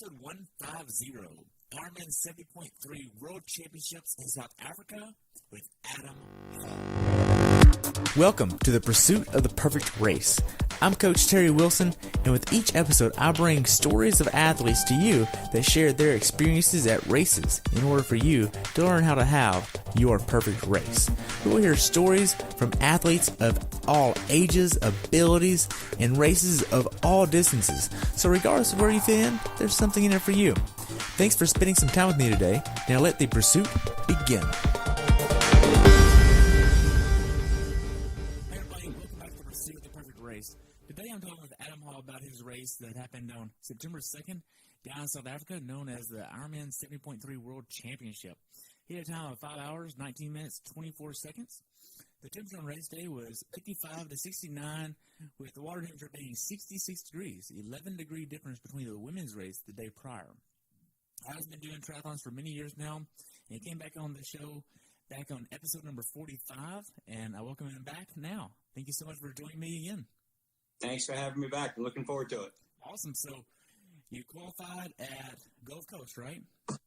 Episode 150, Ironman 70.3 World Championships in South Africa with Adam Hall. Welcome to the Pursuit of the Perfect Race. I'm Coach Terry Wilson, and with each episode, I bring stories of athletes to you that share their experiences at races in order for you to learn how to have your perfect race. You will hear stories from athletes of all ages, abilities, and races of all distances. So regardless of where you fit in, there's something in it for you. Thanks for spending some time with me today. Now let the pursuit begin. Today I'm talking with Adam Hall about his race that happened on September 2nd down in South Africa, known as the Ironman 70.3 World Championship. He had a time of 5 hours, 19 minutes, 24 seconds. The temperature on race day was 55 to 69, with the water temperature being 66 degrees, 11-degree difference between the women's race the day prior. I've been doing triathlons for many years now, and he came back on the show back on episode number 45, and I welcome him back now. Thank you so much for joining me again. Thanks for having me back. I'm looking forward to it. Awesome. So you qualified at Gulf Coast, right?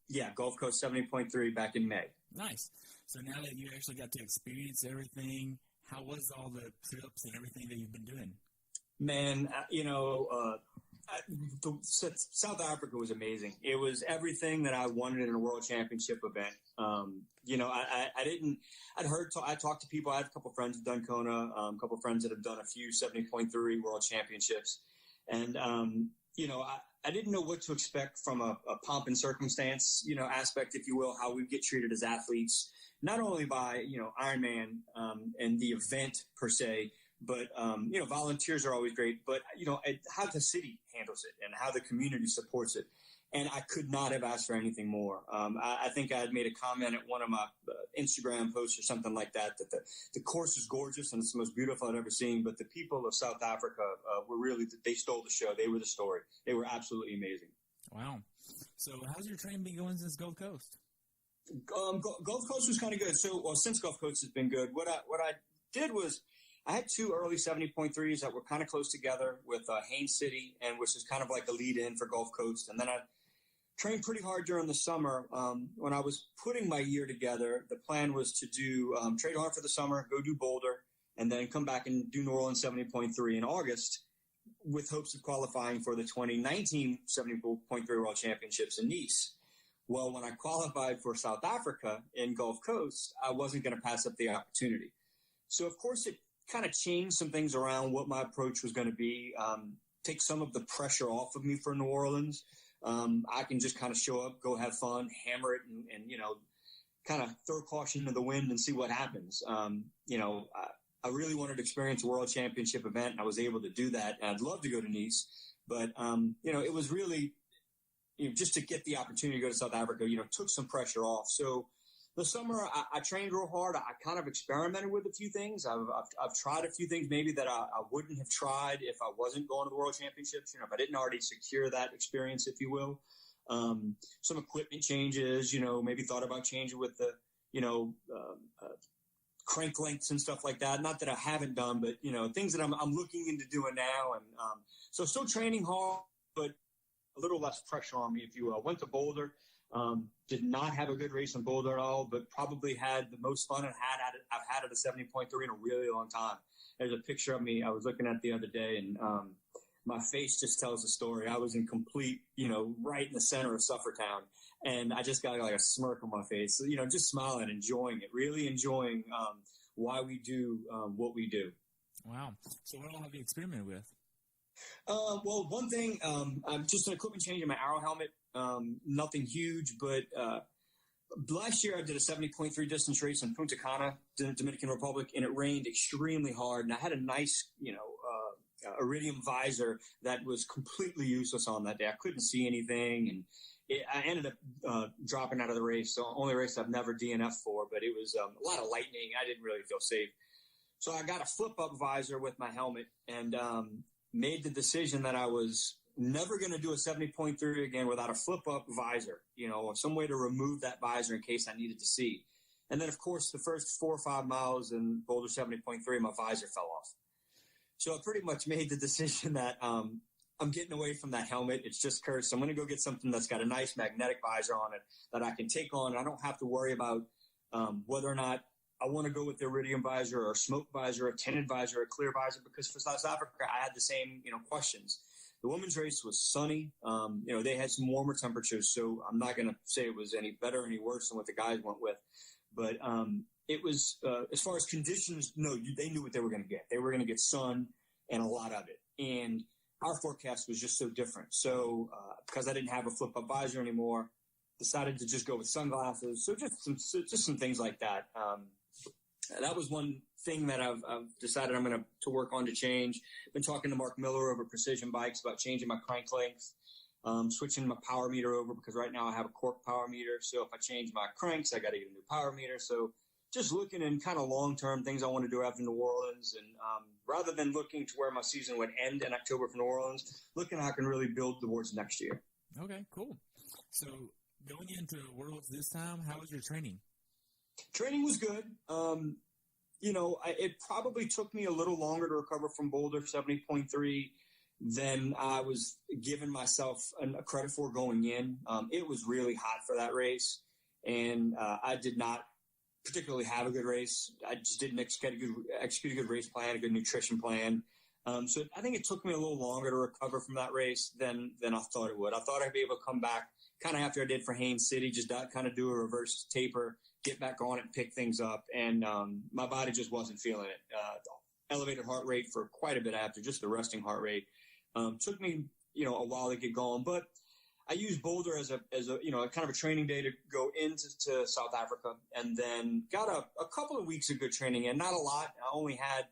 Yeah, Gulf Coast 70.3 back in May. Nice. So now that you actually got to experience everything, how was all the trips and everything that you've been doing? Man, South Africa was amazing. It was everything that I wanted in a world championship event. I talked to people. I had a couple friends who've done Kona, a couple friends that have done a few 70.3 world championships. And, I didn't know what to expect from a pomp and circumstance, aspect, if you will, how we get treated as athletes, not only by, Ironman and the event per se, but, volunteers are always great, but, how the city handles it and how the community supports it. And I could not have asked for anything more. I think I had made a comment at one of my Instagram posts or something like that the course is gorgeous and it's the most beautiful I've ever seen. But the people of South Africa they stole the show. They were the story. They were absolutely amazing. Wow. So how's your training been going since Gulf Coast? Gulf Coast was kind of good. Since Gulf Coast has been good, what I did was I had two early 70.3s that were kind of close together with Haines City, and which is kind of like a lead-in for Gulf Coast. And then I trained pretty hard during the summer. When I was putting my year together, the plan was to do train hard for the summer, go do Boulder, and then come back and do New Orleans 70.3 in August with hopes of qualifying for the 2019 70.3 World Championships in Nice. Well, when I qualified for South Africa in Gulf Coast, I wasn't going to pass up the opportunity. So, of course, it kind of changed some things around what my approach was going to be, take some of the pressure off of me for New Orleans. I can just kind of show up, go have fun, hammer it, and kind of throw caution to the wind and see what happens. I really wanted to experience a world championship event, and I was able to do that. And I'd love to go to Nice, but, it was really, just to get the opportunity to go to South Africa, took some pressure off. So the summer, I trained real hard. I kind of experimented with a few things. I've tried a few things maybe that I wouldn't have tried if I wasn't going to the World Championships, if I didn't already secure that experience, if you will. Some equipment changes, maybe thought about changing with the, crank lengths and stuff like that. Not that I haven't done, but, things that I'm looking into doing now. And so still training hard, but a little less pressure on me, if you will. Went to Boulder. Did not have a good race in Boulder at all, but probably had the most fun I've had at a 70.3 in a really long time. There's a picture of me I was looking at the other day, and my face just tells the story. I was in complete, right in the center of Suffertown, and I just got like a smirk on my face. So, just smiling, enjoying it, really enjoying why we do what we do. Wow. So what all have you experimented with? Well, one thing, just an equipment change in my Arrow helmet. Nothing huge, but last year I did a 70.3 distance race in Punta Cana, Dominican Republic, and it rained extremely hard. And I had a nice, iridium visor that was completely useless on that day. I couldn't see anything, and I ended up dropping out of the race. So only race I've never DNF'd for, but it was a lot of lightning. I didn't really feel safe. So I got a flip-up visor with my helmet and made the decision that I was never going to do a 70.3 again without a flip-up visor, or some way to remove that visor in case I needed to see. And then, of course, the first 4 or 5 miles in Boulder 70.3, my visor fell off. So I pretty much made the decision that I'm getting away from that helmet. It's just cursed. I'm going to go get something that's got a nice magnetic visor on it that I can take on. I don't have to worry about whether or not I want to go with the iridium visor or smoke visor, a tinted visor, a clear visor, because for South Africa, I had the same, questions. The women's race was sunny. They had some warmer temperatures, so I'm not going to say it was any better, any worse than what the guys went with. But it was, as far as conditions, they knew what they were going to get. They were going to get sun and a lot of it. And our forecast was just so different. So because I didn't have a flip-up visor anymore, decided to just go with sunglasses. So just some things like that. That was one thing that I've decided I'm going to work on to change. Been talking to Mark Miller over Precision Bikes about changing my crank length, switching my power meter over, because right now I have a cork power meter. So if I change my cranks, I got to get a new power meter. So just looking in kind of long-term things I want to do after New Orleans. And rather than looking to where my season would end in October for New Orleans, looking how I can really build towards next year. Okay, cool. So going into Worlds this time, how was your training? Training was good. It probably took me a little longer to recover from Boulder 70.3 than I was giving myself a credit for going in. It was really hot for that race, and I did not particularly have a good race. I just didn't execute a good race plan, a good nutrition plan. So I think it took me a little longer to recover from that race than I thought it would. I thought I'd be able to come back kind of after I did for Haines City, just kind of do a reverse taper, get back on it, pick things up. And my body just wasn't feeling it. Elevated heart rate for quite a bit after, just the resting heart rate. Took me, a while to get going. But I used Boulder as a kind of a training day to go into South Africa, and then got a couple of weeks of good training in. Not a lot. I only had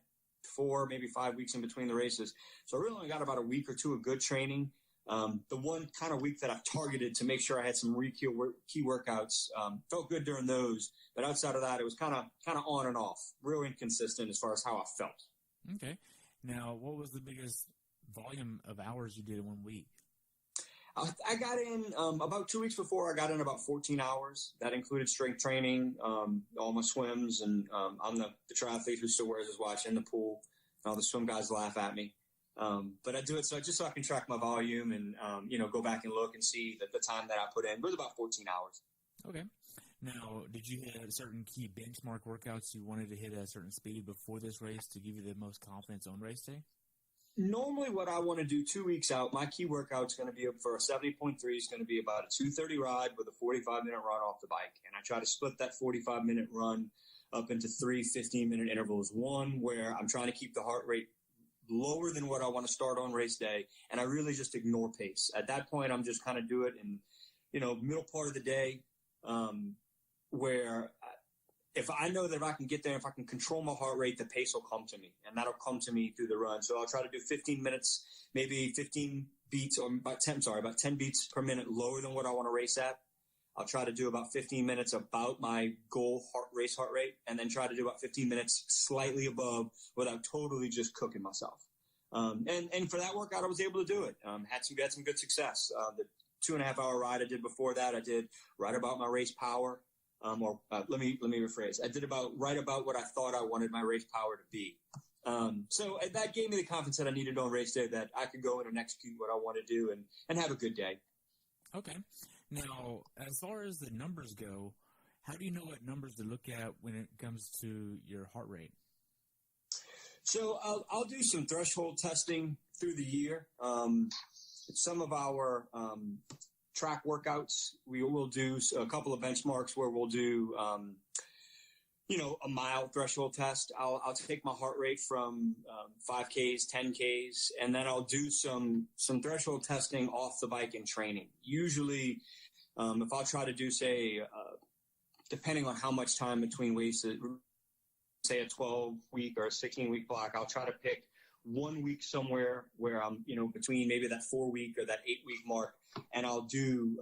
4, maybe 5 weeks in between the races. So I really only got about a week or two of good training. The one kind of week that I've targeted to make sure I had some key workouts, felt good during those. But outside of that, it was kind of on and off, real inconsistent as far as how I felt. Okay. Now, what was the biggest volume of hours you did in 1 week? I got in about 2 weeks before. I got in about 14 hours. That included strength training, all my swims, and I'm the triathlete who still wears his watch in the pool. All the swim guys laugh at me. But I do it so I can track my volume and, go back and look and see that the time that I put in. It was about 14 hours. Okay. Now, did you hit certain key benchmark workouts you wanted to hit at a certain speed before this race to give you the most confidence on race day? Normally what I want to do 2 weeks out, my key workout's going to be for a 70.3 is going to be about a 2:30 ride with a 45-minute run off the bike. And I try to split that 45-minute run up into 3 15-minute intervals. One where I'm trying to keep the heart rate lower than what I want to start on race day, and I really just ignore pace. At that point, I'm just kind of do it in, middle part of the day, where if I know that if I can get there, if I can control my heart rate, the pace will come to me, and that'll come to me through the run. So I'll try to do 15 minutes, maybe 15 beats, or about 10 beats per minute lower than what I want to race at. I'll try to do about 15 minutes about my goal race heart rate, and then try to do about 15 minutes slightly above without totally just cooking myself. And for that workout, I was able to do it. Had some good success. The 2.5 hour ride I did before that, I did right about my race power. Let me rephrase. I did right about what I thought I wanted my race power to be. So that gave me the confidence that I needed on race day, that I could go in and execute what I want to do and have a good day. Okay. Now, as far as the numbers go, how do you know what numbers to look at when it comes to your heart rate? So I'll do some threshold testing through the year. Some of our track workouts, we will do a couple of benchmarks where we'll do, a mile threshold test. I'll take my heart rate from 5Ks, 10Ks, and then I'll do some threshold testing off the bike in training. Usually, if I'll try to do, say, depending on how much time between races, say a 12-week or a 16-week block, I'll try to pick 1 week somewhere where I'm, between maybe that 4-week or that 8-week mark, and I'll do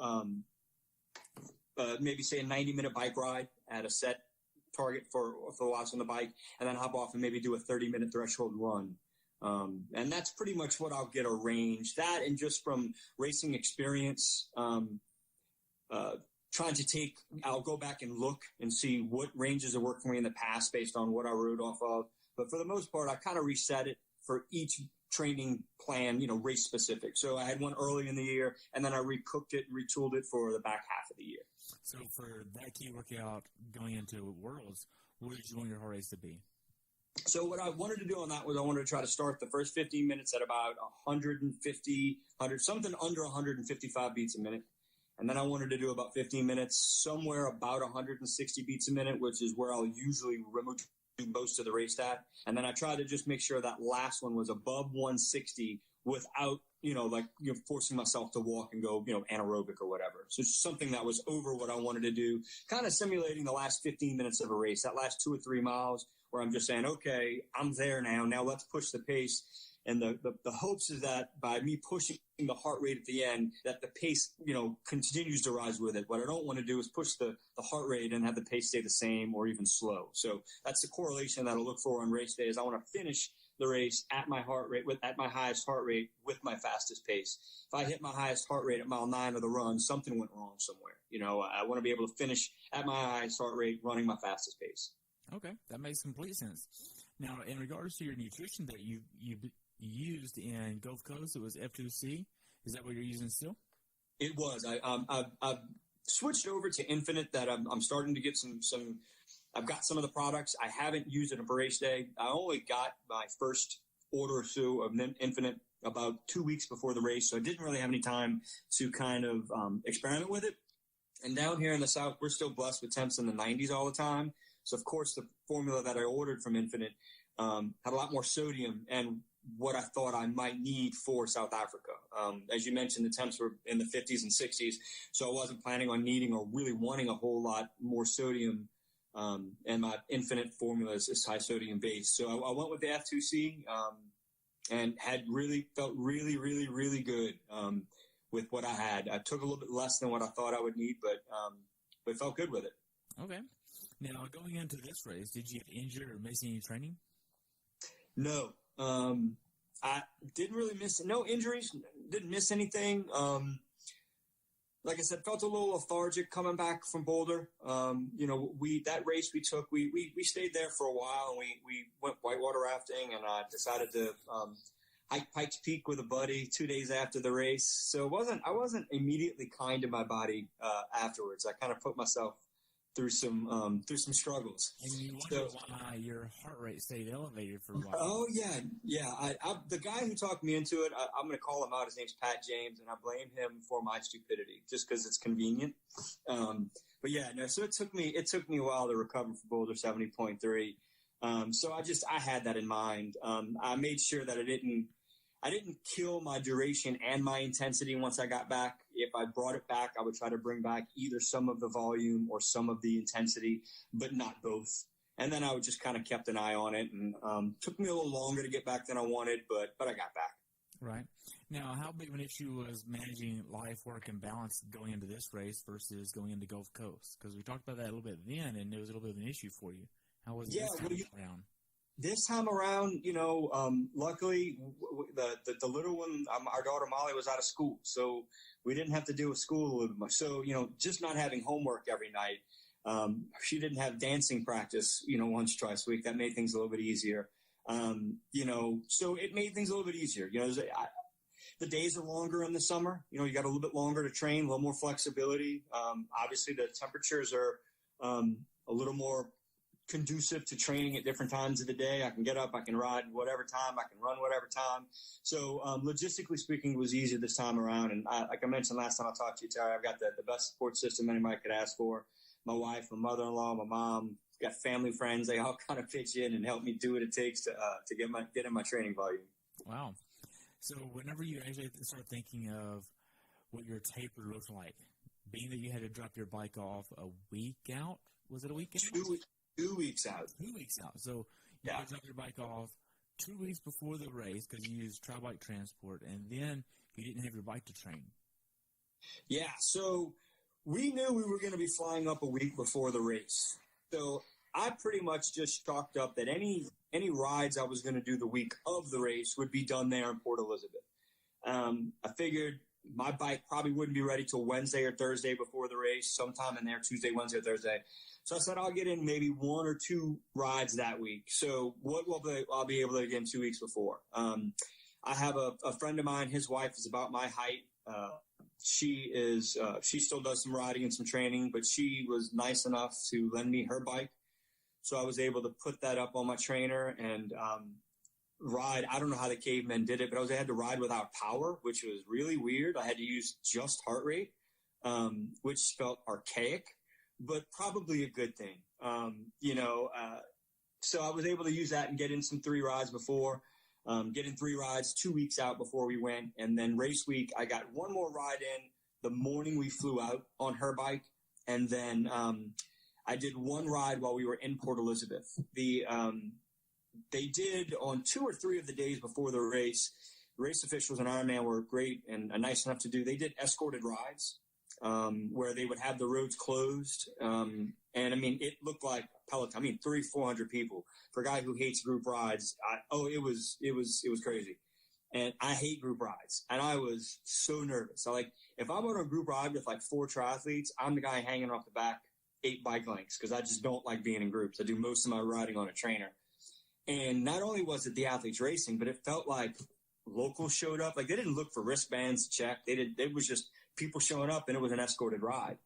maybe say a 90-minute bike ride at a set target for watts on the bike, and then hop off and maybe do a 30-minute threshold run. And that's pretty much what I'll get a range. That, and just from racing experience, I'll go back and look and see what ranges have worked for me in the past based on what I rode off of. But for the most part, I kind of reset it for each training plan, race specific. So I had one early in the year, and then I recooked it and retooled it for the back half of the year. So for that key workout going into Worlds, what did you want your heart rates to be? So what I wanted to do on that was I wanted to try to start the first 15 minutes at about 150, something under 155 beats a minute. And then I wanted to do about 15 minutes, somewhere about 160 beats a minute, which is where I'll usually do most of the race at. And then I tried to just make sure that last one was above 160 without, forcing myself to walk and go, anaerobic or whatever. So it's something that was over what I wanted to do, kind of simulating the last 15 minutes of a race, that last 2 or 3 miles where I'm just saying, okay, I'm there now. Now let's push the pace. And the hopes is that by me pushing the heart rate at the end, that the pace, continues to rise with it. What I don't want to do is push the heart rate and have the pace stay the same or even slow. So that's the correlation that I look for on race day is I want to finish the race at my heart rate, at my highest heart rate with my fastest pace. If I hit my highest heart rate at mile 9 of the run, something went wrong somewhere. I want to be able to finish at my highest heart rate running my fastest pace. Okay, that makes complete sense. Now, in regards to your nutrition that you used in Gulf Coast, it was F2C. Is that what you're using still? It was. I've switched over to Infinite. That I'm starting to get some. I've got some of the products. I haven't used it for race day. I only got my first order or so of Infinite about 2 weeks before the race, so I didn't really have any time to kind of experiment with it. And down here in the South, we're still blessed with temps in the 90s all the time. So, of course, the formula that I ordered from Infinite had a lot more sodium and what I thought I might need for South Africa. As you mentioned, the temps were in the 50s and 60s, so I wasn't planning on needing or really wanting a whole lot more sodium. And my Infinite formula is high sodium based. So I went with the F2C and felt really, really, really good with what I had. I took a little bit less than what I thought I would need, but felt good with it. Okay. Now, going into this race, did you get injured or miss any training? No. I didn't really miss no injuries, didn't miss anything. Like I said, felt a little lethargic coming back from Boulder. That race we took, we stayed there for a while and we went whitewater rafting, and I decided to hike Pikes Peak with a buddy 2 days after the race. So I wasn't immediately kind to my body afterwards. I kind of put myself through some struggles. And you wonder why your heart rate stayed elevated for a while. Oh, yeah. The guy who talked me into it, I'm going to call him out. His name's Pat James, and I blame him for my stupidity just because it's convenient. But yeah, no. So it took me a while to recover from Boulder 70.3. So I had that in mind. I made sure that I didn't kill my duration and my intensity once I got back. If I brought it back, I would try to bring back either some of the volume or some of the intensity, but not both. And then I would just kind of kept an eye on it, and took me a little longer to get back than I wanted, but I got back. Right. Now, how big of an issue was managing life, work, and balance going into this race versus going into Gulf Coast? Because we talked about that a little bit then, and it was a little bit of an issue for you. How was it this time around? This time around, luckily the little one, our daughter Molly, was out of school, so we didn't have to deal with school a little much. So, just not having homework every night. She didn't have dancing practice, once, twice a week. That made things a little bit easier. So it made things a little bit easier. The days are longer in the summer. You got a little bit longer to train, a little more flexibility. Obviously, the temperatures are a little more conducive to training at different times of the day. I can get up, I can ride whatever time, I can run whatever time. So logistically speaking, it was easier this time around. And like I mentioned last time I talked to you, Terry, I've got the best support system anybody could ask for. My wife, my mother-in-law, my mom, got family, friends. They all kind of pitch in and help me do what it takes to get in my training volume. Wow. So whenever you actually start thinking of what your taper looks like, being that you had to drop your bike off a week out, was it a week out? 2 weeks out. 2 weeks out. So you had to drop your bike off 2 weeks before the race because you used tri-bike transport, and then you didn't have your bike to train. Yeah, so we knew we were going to be flying up a week before the race. So I pretty much just chalked up that any rides I was going to do the week of the race would be done there in Port Elizabeth. I figured my bike probably wouldn't be ready till Wednesday or Thursday before the race, sometime in there, Tuesday, Wednesday, or Thursday. So I said I'll get in maybe 1 or 2 rides that week. So what will I'll be able to get in 2 weeks before. I have a friend of mine. His wife is about my height. She still does some riding and some training, but she was nice enough to lend me her bike. So I was able to put that up on my trainer and ride. I don't know how the cavemen did it, but I had to ride without power, which was really weird. I had to use just heart rate, which felt archaic, but probably a good thing. So I was able to use that and get in some 3 rides before, get in 3 rides 2 weeks out before we went. And then race week, I got one more ride in the morning we flew out on her bike. And then I did one ride while we were in Port Elizabeth. They did on 2 or 3 of the days before the race officials and Ironman were great and nice enough to do. They did escorted rides where they would have the roads closed. And I mean, it looked like Peloton. I mean, 300-400 people for a guy who hates group rides. It was crazy. And I hate group rides. And I was so nervous. So if I'm on a group ride with 4 triathletes, I'm the guy hanging off the back 8 bike lengths because I just don't like being in groups. I do most of my riding on a trainer. And not only was it the athletes racing, but it felt like locals showed up. They didn't look for wristbands to check. It was just people showing up, and it was an escorted ride.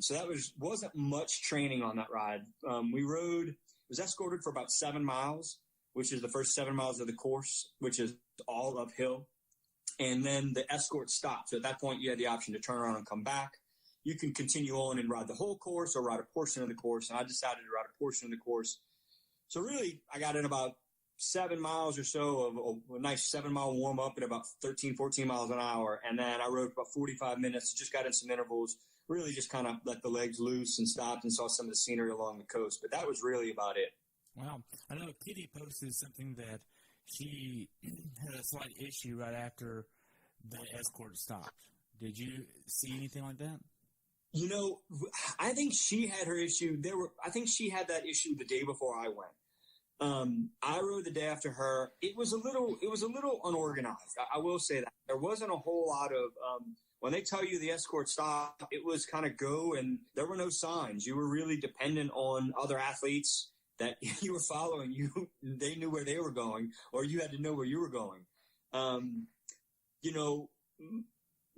So that wasn't much training on that ride. It was escorted for about 7 miles, which is the first 7 miles of the course, which is all uphill. And then the escort stopped. So at that point, you had the option to turn around and come back. You can continue on and ride the whole course or ride a portion of the course. And I decided to ride a portion of the course. So really, I got in about 7 miles or so of a nice 7-mile warm up at about 13, 14 miles an hour. And then I rode for about 45 minutes, just got in some intervals, really just kind of let the legs loose and stopped and saw some of the scenery along the coast. But that was really about it. Wow. I know Kitty posted something that she had a slight issue right after the escort stopped. Did you see anything like that? I think she had her issue. I think she had that issue the day before I went. I rode the day after her. It was a little unorganized. I will say that there wasn't a whole lot of, when they tell you the escort stopped, it was kind of go, and there were no signs. You were really dependent on other athletes that you were following. They knew where they were going, or you had to know where you were going.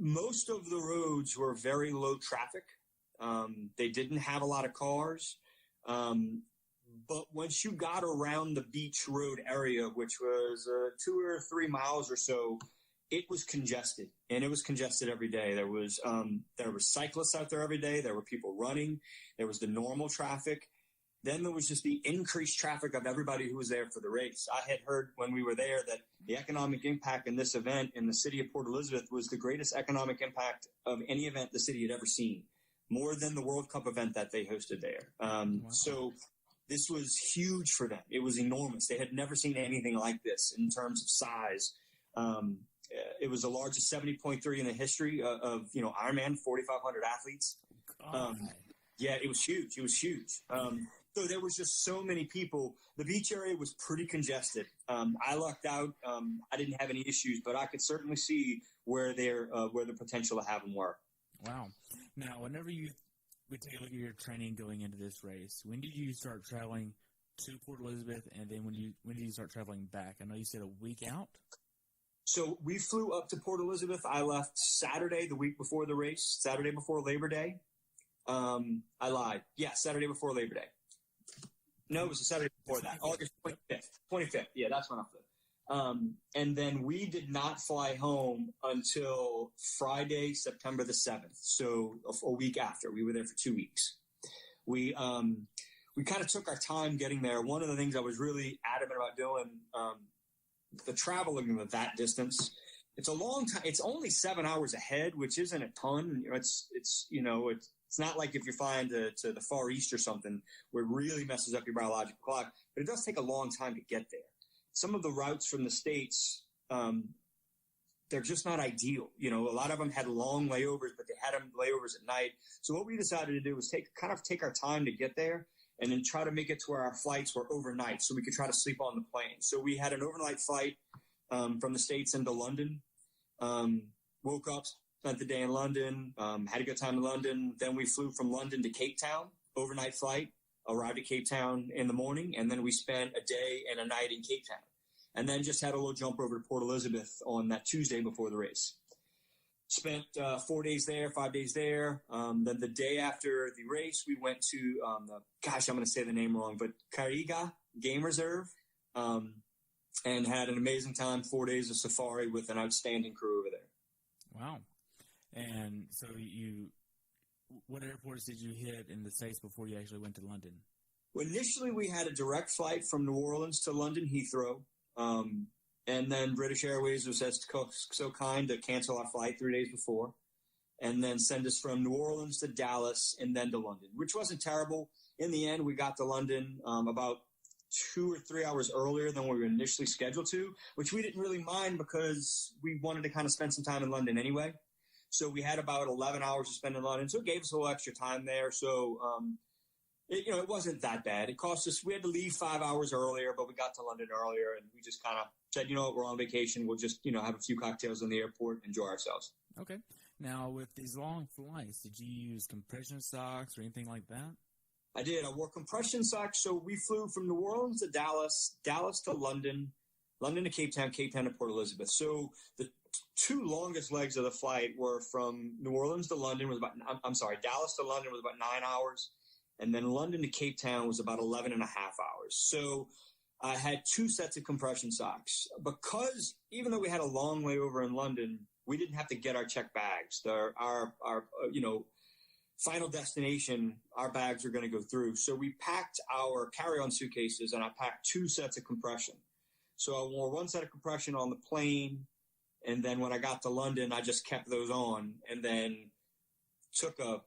Most of the roads were very low traffic. They didn't have a lot of cars. But once you got around the beach road area, which was 2 or 3 miles or so, it was congested, and it was congested every day. There were cyclists out there every day. There were people running. There was the normal traffic. Then there was just the increased traffic of everybody who was there for the race. I had heard when we were there that the economic impact in this event in the city of Port Elizabeth was the greatest economic impact of any event the city had ever seen, more than the World Cup event that they hosted there. Wow. So this was huge for them. It was enormous. They had never seen anything like this in terms of size. It was the largest 70.3 in the history of Ironman, 4,500 athletes. Yeah, it was huge. It was huge. So there was just so many people. The beach area was pretty congested. I lucked out. I didn't have any issues, but I could certainly see where the potential to have them were. Wow. Now, whenever we take a look at your training going into this race, when did you start traveling to Port Elizabeth, and then when did you start traveling back? I know you said a week out. So we flew up to Port Elizabeth. I left Saturday, the week before the race, Saturday before Labor Day. I lied. Yeah, Saturday before Labor Day. No, it was the Saturday before that. August 25th. Yeah, that's when I flew. And then we did not fly home until Friday, September the 7th. So a week after. We were there for 2 weeks. We kind of took our time getting there. One of the things I was really adamant about doing, the traveling of that distance, it's a long time. It's only 7 hours ahead, which isn't a ton. It's not like if you're flying to the Far East or something where it really messes up your biological clock, but it does take a long time to get there. Some of the routes from the States, they're just not ideal. A lot of them had long layovers, but they had them layovers at night. So what we decided to do was take our time to get there and then try to make it to where our flights were overnight so we could try to sleep on the plane. So we had an overnight flight from the States into London, woke up, spent the day in London, had a good time in London. Then we flew from London to Cape Town, overnight flight, arrived at Cape Town in the morning, and then we spent a day and a night in Cape Town. and then just had a little jump over to Port Elizabeth on that Tuesday before the race. Spent 4 days there, 5 days there. Then the day after the race, we went to, I'm going to say the name wrong, but Kariga Game Reserve, and had an amazing time, 4 days of safari with an outstanding crew over there. Wow. And so what airports did you hit in the States before you actually went to London? Well, initially, we had a direct flight from New Orleans to London Heathrow. And then British Airways was so kind to cancel our flight 3 days before and then send us from New Orleans to Dallas and then to London, which wasn't terrible. In the end, we got to London about 2 or 3 hours earlier than we were initially scheduled to, which we didn't really mind because we wanted to kind of spend some time in London anyway. So we had about 11 hours to spend in London, so it gave us a little extra time there. So, it wasn't that bad. It cost us, we had to leave 5 hours earlier, but we got to London earlier, and we just kind of said, we're on vacation. We'll just, have a few cocktails in the airport, enjoy ourselves. Okay. Now, with these long flights, did you use compression socks or anything like that? I did. I wore compression socks. So we flew from New Orleans to Dallas, Dallas to London, London to Cape Town, Cape Town to Port Elizabeth. So the two longest legs of the flight were from New Orleans to London Dallas to London was about 9 hours. And then London to Cape Town was about 11 and a half hours. So I had 2 sets of compression socks because even though we had a long layover in London, we didn't have to get our checked bags. Our final destination, our bags are going to go through. So we packed our carry-on suitcases, and I packed 2 sets of compression. So I wore 1 set of compression on the plane, and then when I got to London, I just kept those on, and then took a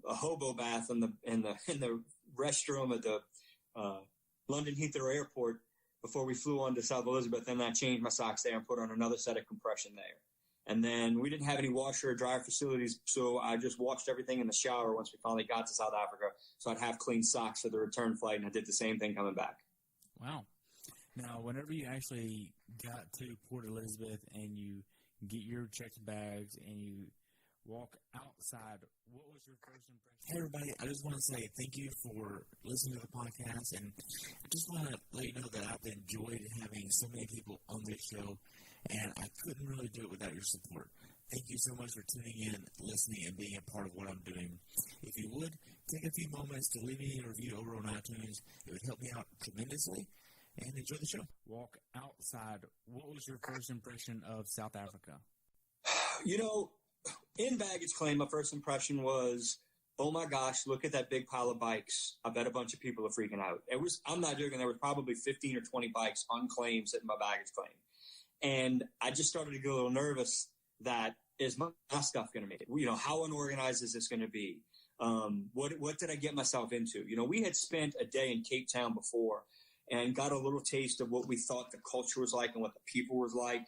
hobo bath in the restroom at the London Heathrow Airport before we flew on to South Elizabeth. Then I changed my socks there and put on another set of compression there. And then we didn't have any washer or dryer facilities, so I just washed everything in the shower once we finally got to South Africa. So I'd have clean socks for the return flight, and I did the same thing coming back. Wow. Now, whenever you actually got to Port Elizabeth and you get your checked bags and you walk outside, what was your first impression? Hey, everybody, I just want to say thank you for listening to the podcast, and I just want to let you know that I've enjoyed having so many people on this show, and I couldn't really do it without your support. Thank you so much for tuning in, listening, and being a part of what I'm doing. If you would, take a few moments to leave me a review over on iTunes. It would help me out tremendously, and enjoy the show. Walk outside. What was your first impression of South Africa? In baggage claim, my first impression was, oh my gosh, look at that big pile of bikes. I bet a bunch of people are freaking out. I'm not joking, there was probably 15 or 20 bikes unclaimed sitting in my baggage claim. And I just started to get a little nervous that, is my stuff going to make it? How unorganized is this going to be? What did I get myself into? We had spent a day in Cape Town before and got a little taste of what we thought the culture was like and what the people was like.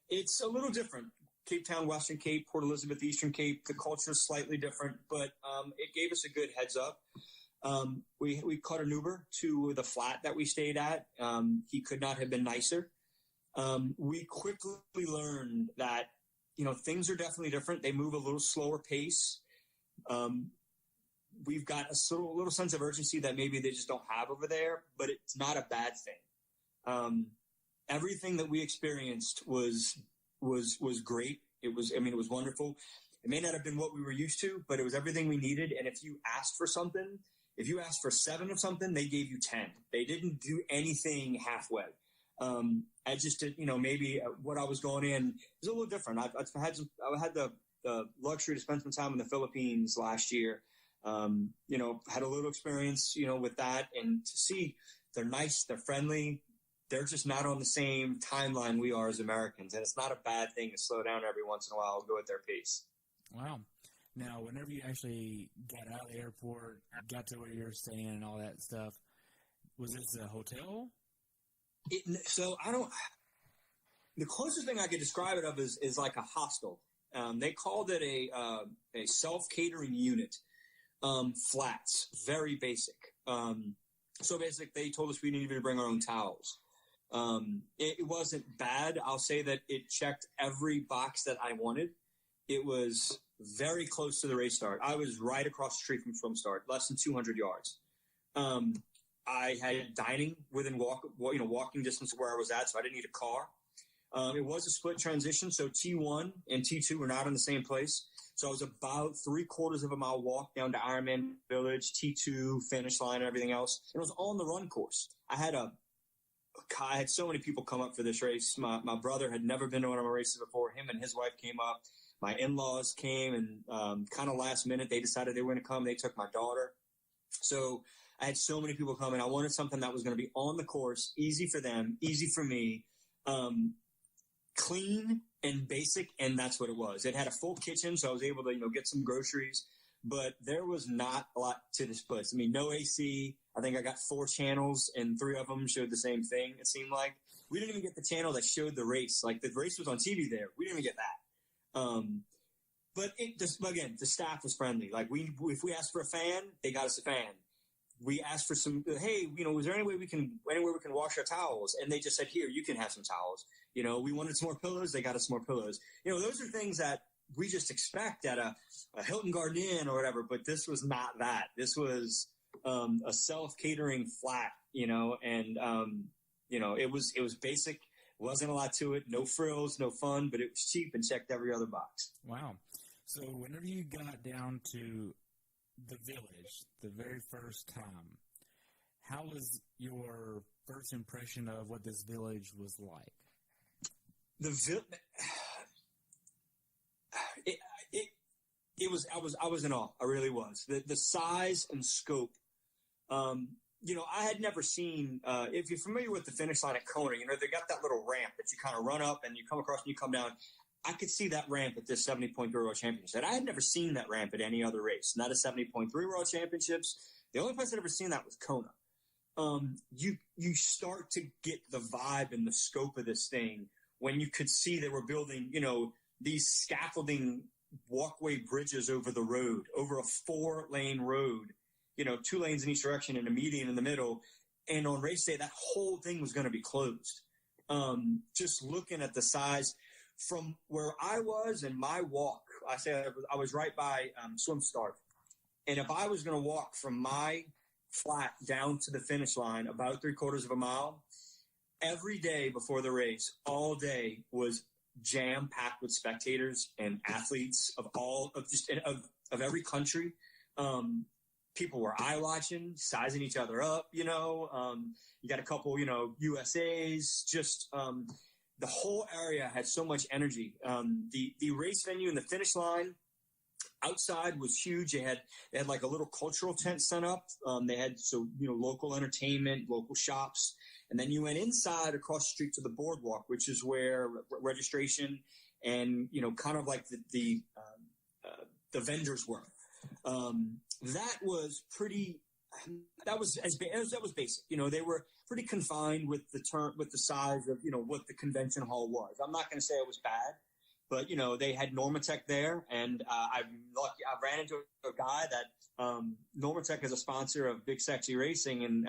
It's a little different. Cape Town, Western Cape, Port Elizabeth, Eastern Cape, the culture is slightly different, but it gave us a good heads up. We caught an Uber to the flat that we stayed at. He could not have been nicer. We quickly learned that, things are definitely different. They move a little slower pace. We've got a little sense of urgency that maybe they just don't have over there, but it's not a bad thing. Everything that we experienced was great. It was wonderful. It may not have been what we were used to, but it was everything we needed. And if you asked for something, if you asked for 7 of something, they gave you 10. They didn't do anything halfway. I just did, maybe what I was going in is a little different. I had the luxury to spend some time in the Philippines last year. Had a little experience, with that, and to see they're nice, they're friendly. They're just not on the same timeline we are as Americans. And it's not a bad thing to slow down every once in a while and go at their pace. Wow. Now, whenever you actually got out of the airport, got to where you were staying and all that stuff, was this a hotel? The closest thing I could describe it of is like a hostel. They called it a self-catering unit. Flats, very basic. So basic, they told us we didn't even bring our own towels. It wasn't bad. I'll say that it checked every box that I wanted. It was very close to the race start. I was right across the street from swim start, less than 200 yards. I had dining within walking distance of where I was at, so I didn't need a car. It was a split transition, so T1 and T2 were not in the same place. So I was about 3/4 of a mile walk down to Ironman Village, T2, finish line, and everything else. And it was on the run course. I had so many people come up for this race. My brother had never been to one of my races before. Him and his wife came up. My in-laws came, and kind of last minute, they decided they were going to come. They took my daughter. So I had so many people coming. I wanted something that was going to be on the course, easy for them, easy for me, clean and basic, and that's what it was. It had a full kitchen, so I was able to get some groceries, but there was not a lot to this place. I mean, no AC. I think I got 4 channels, and 3 of them showed the same thing, it seemed like. We didn't even get the channel that showed the race. Like, the race was on TV there. We didn't even get that. But again, the staff was friendly. Like, if we asked for a fan, they got us a fan. We asked for some, hey, is there anywhere we can wash our towels? And they just said, here, you can have some towels. We wanted some more pillows. They got us some more pillows. Those are things that we just expect at a Hilton Garden Inn or whatever, but this was not that. This was a self-catering flat, and it was basic. Wasn't a lot to it. No frills, no fun, but it was cheap and checked every other box. Wow. So whenever you got down to the village, the very first time, how was your first impression of what this village was like? I was in awe. I really was. The size and scope. I had never seen, if you're familiar with the finish line at Kona, they got that little ramp that you kind of run up and you come across and you come down. I could see that ramp at this 70.3 World Championships. And I had never seen that ramp at any other race, not a 70.3 World Championships. The only place I'd ever seen that was Kona. You start to get the vibe and the scope of this thing when you could see they were building, these scaffolding walkway bridges over the road, over a 4-lane road, 2 lanes in each direction and a median in the middle. And on race day, that whole thing was going to be closed. Just looking at the size from where I was and my walk, I was right by Swim Start. And if I was going to walk from my flat down to the finish line, about 3/4 of a mile, every day before the race, all day was jam-packed with spectators and athletes of every country. People were eye-watching, sizing each other up, you got a couple, USAs, just the whole area had so much energy. The race venue and the finish line outside was huge. They had like a little cultural tent set up. They had, local entertainment, local shops. And then you went inside across the street to the boardwalk, which is where registration and, kind of like the vendors were. That was basic. They were pretty confined with the size of, what the convention hall was. I'm not going to say it was bad, but, they had Normatec there, and I ran into a guy that Normatec is a sponsor of Big Sexy Racing, and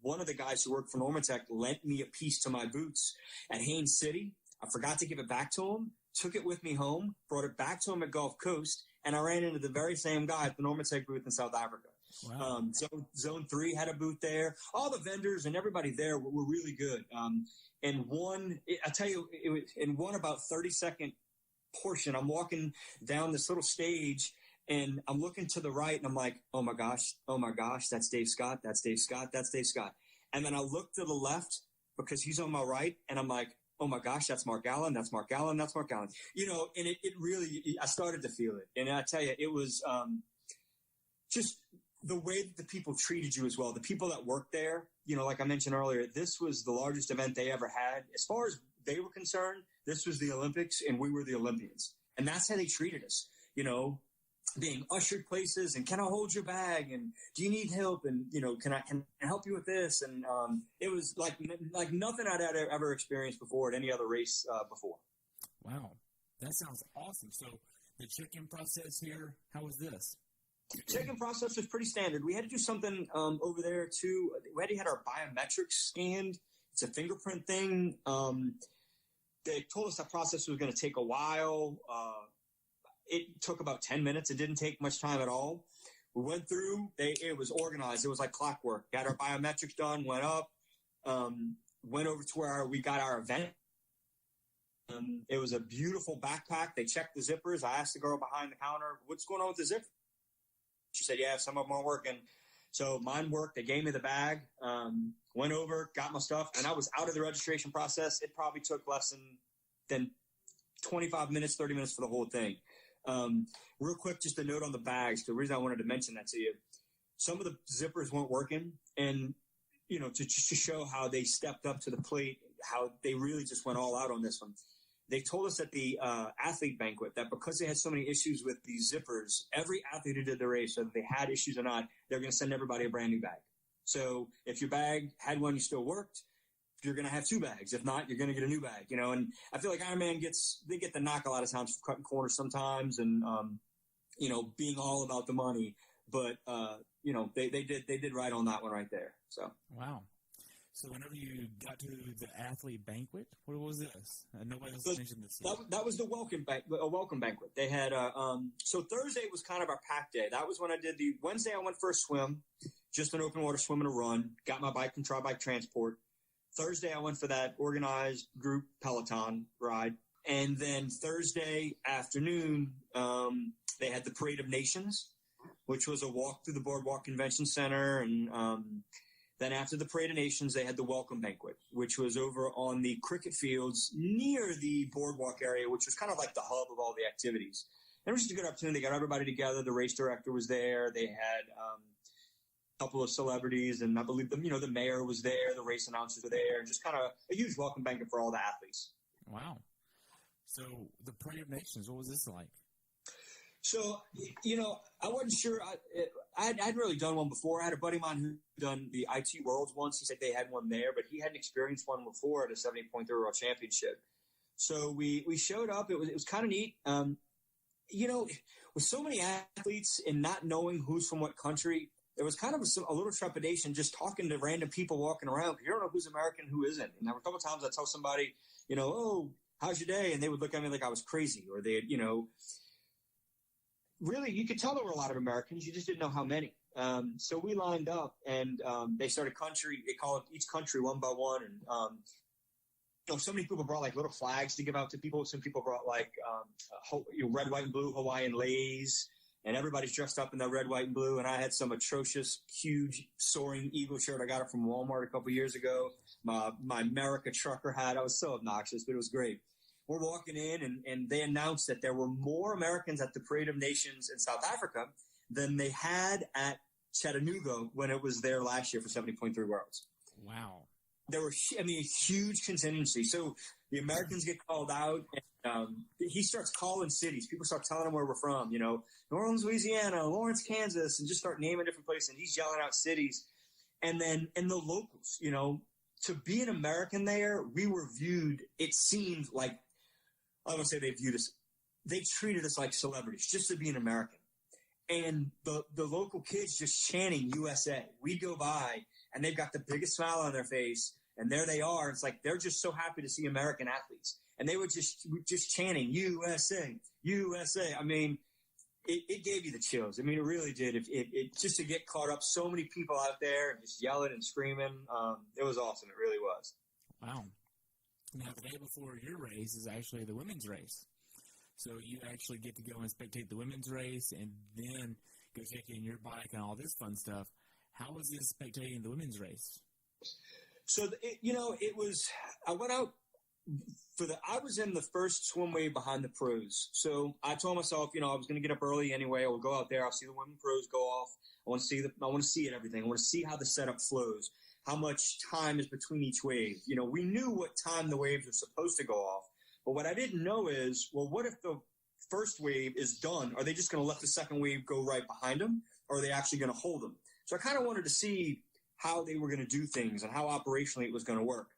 one of the guys who worked for Normatec lent me a piece to my boots at Haines City. I forgot to give it back to him, took it with me home, brought it back to him at Gulf Coast, and I ran into the very same guy at the Normatec booth in South Africa. Wow. Zone 3 had a booth there. All the vendors and everybody there were really good. And in one about 30-second portion, I'm walking down this little stage, and I'm looking to the right, and I'm like, oh my gosh, that's Dave Scott, that's Dave Scott, that's Dave Scott. And then I look to the left because he's on my right, and I'm like, oh my gosh, that's Mark Allen, that's Mark Allen, that's Mark Allen. And it really, I started to feel it. And I tell you, it was just the way that the people treated you as well. The people that worked there, like I mentioned earlier, this was the largest event they ever had. As far as they were concerned, this was the Olympics, and we were the Olympians. And that's how they treated us, being ushered places, and can I hold your bag, and do you need help, and can I help you with this, and it was like nothing I'd ever experienced before at any other race before. Wow, that sounds awesome. So the check-in process here, how was this? Check-in process was pretty standard. We had to do something over there too. We had to get our biometrics scanned. It's a fingerprint thing. They told us that process was going to take a while. It took about 10 minutes. It didn't take much time at all. We went through, it was organized. It was like clockwork. Got our biometrics done, went up, went over to where we got our event. It was a beautiful backpack. They checked the zippers. I asked the girl behind the counter, what's going on with the zipper? She said, yeah, some of them aren't working. So mine worked. They gave me the bag, went over, got my stuff, and I was out of the registration process. It probably took less than 25 minutes, 30 minutes for the whole thing. Real quick, just a note on the bags. The reason I wanted to mention that to you, some of the zippers weren't working, and to show how they stepped up to the plate, how they really just went all out on this one. They told us at the athlete banquet that because they had so many issues with these zippers, every athlete who did the race, whether they had issues or not, they're going to send everybody a brand new bag. So if your bag had one, you still worked, you're going to have two bags. If not, you're going to get a new bag, and I feel like Ironman they get the knock a lot of times for cutting corners sometimes and, being all about the money. But, they did right on that one right there. So. Wow. So whenever you got to the athlete banquet, what was this? Nobody else mentioned this. That was the welcome banquet. They had so Thursday was kind of our pack day. That was when I did the Wednesday. I went for a swim, just an open water swim and a run. Got my bike from Tri-Bike Transport. Thursday I went for that organized group Peloton ride, and then Thursday afternoon they had the Parade of Nations, which was a walk through the Boardwalk Convention Center, and then after the Parade of Nations, they had the welcome banquet, which was over on the cricket fields near the boardwalk area, which was kind of like the hub of all the activities. And it was just a good opportunity. They got everybody together. The race director was there. They had a couple of celebrities, and I believe the mayor was there. The race announcers were there. Just kind of a huge welcome banquet for all the athletes. Wow. So the Parade of Nations, what was this like? So, I wasn't sure. I hadn't really done one before. I had a buddy of mine who done the IT Worlds once. He said they had one there, but he hadn't experienced one before at a 70.3 World Championship. So we showed up. It was kind of neat. With so many athletes and not knowing who's from what country, there was kind of a little trepidation just talking to random people walking around. You don't know who's American, who isn't. And there were a couple of times I tell somebody, oh, how's your day? And they would look at me like I was crazy, or they'd, really, you could tell there were a lot of Americans. You just didn't know how many. So we lined up, and they started they call it each country one by one. And, so many people brought like little flags to give out to people. Some people brought like red, white, and blue Hawaiian leis, and everybody's dressed up in that red, white, and blue. And I had some atrocious, huge, soaring eagle shirt. I got it from Walmart a couple years ago. My America trucker hat. I was so obnoxious, but it was great. We're walking in, and they announced that there were more Americans at the Parade of Nations in South Africa than they had at Chattanooga when it was there last year for 70.3 Worlds. Wow. There were, a huge contingency. So the Americans get called out, and he starts calling cities. People start telling him where we're from, New Orleans, Louisiana, Lawrence, Kansas, and just start naming different places. And he's yelling out cities. And then in the locals, to be an American there, we were viewed, it seemed like, I don't want to say they viewed us. They treated us like celebrities just to be an American. And the local kids just chanting USA. We'd go by, and they've got the biggest smile on their face, and there they are. It's like they're just so happy to see American athletes. And they were just chanting USA, USA. I mean, it gave you the chills. I mean, it really did. It just to get caught up, so many people out there and just yelling and screaming. It was awesome. It really was. Wow. Now, the day before your race is actually the women's race. So you actually get to go and spectate the women's race and then go check in your bike and all this fun stuff. How was it spectating the women's race? So, it was – I went out I was in the first swim wave behind the pros. So I told myself, I was going to get up early anyway. I will go out there. I'll see the women pros go off. I want to see it, everything. I want to see how the setup flows. How much time is between each wave. We knew what time the waves were supposed to go off. But what I didn't know is, well, what if the first wave is done? Are they just going to let the second wave go right behind them? Or are they actually going to hold them? So I kind of wanted to see how they were going to do things and how operationally it was going to work.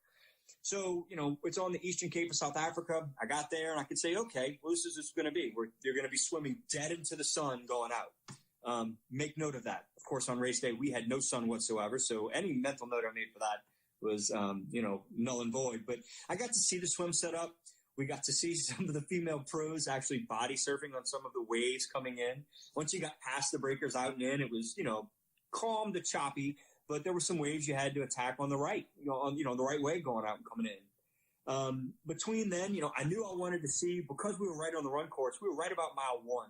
So, it's on the Eastern Cape of South Africa. I got there and I could say, okay, well, this is what's going to be. You're going to be swimming dead into the sun going out. Make note of that. Of course, on race day, we had no sun whatsoever. So any mental note I made for that was, null and void. But I got to see the swim set up. We got to see some of the female pros actually body surfing on some of the waves coming in. Once you got past the breakers out and in, it was, calm to choppy, but there were some waves you had to attack on the right, the right way going out and coming in. Between then, I knew I wanted to see, because we were right on the run course, we were right about mile 1.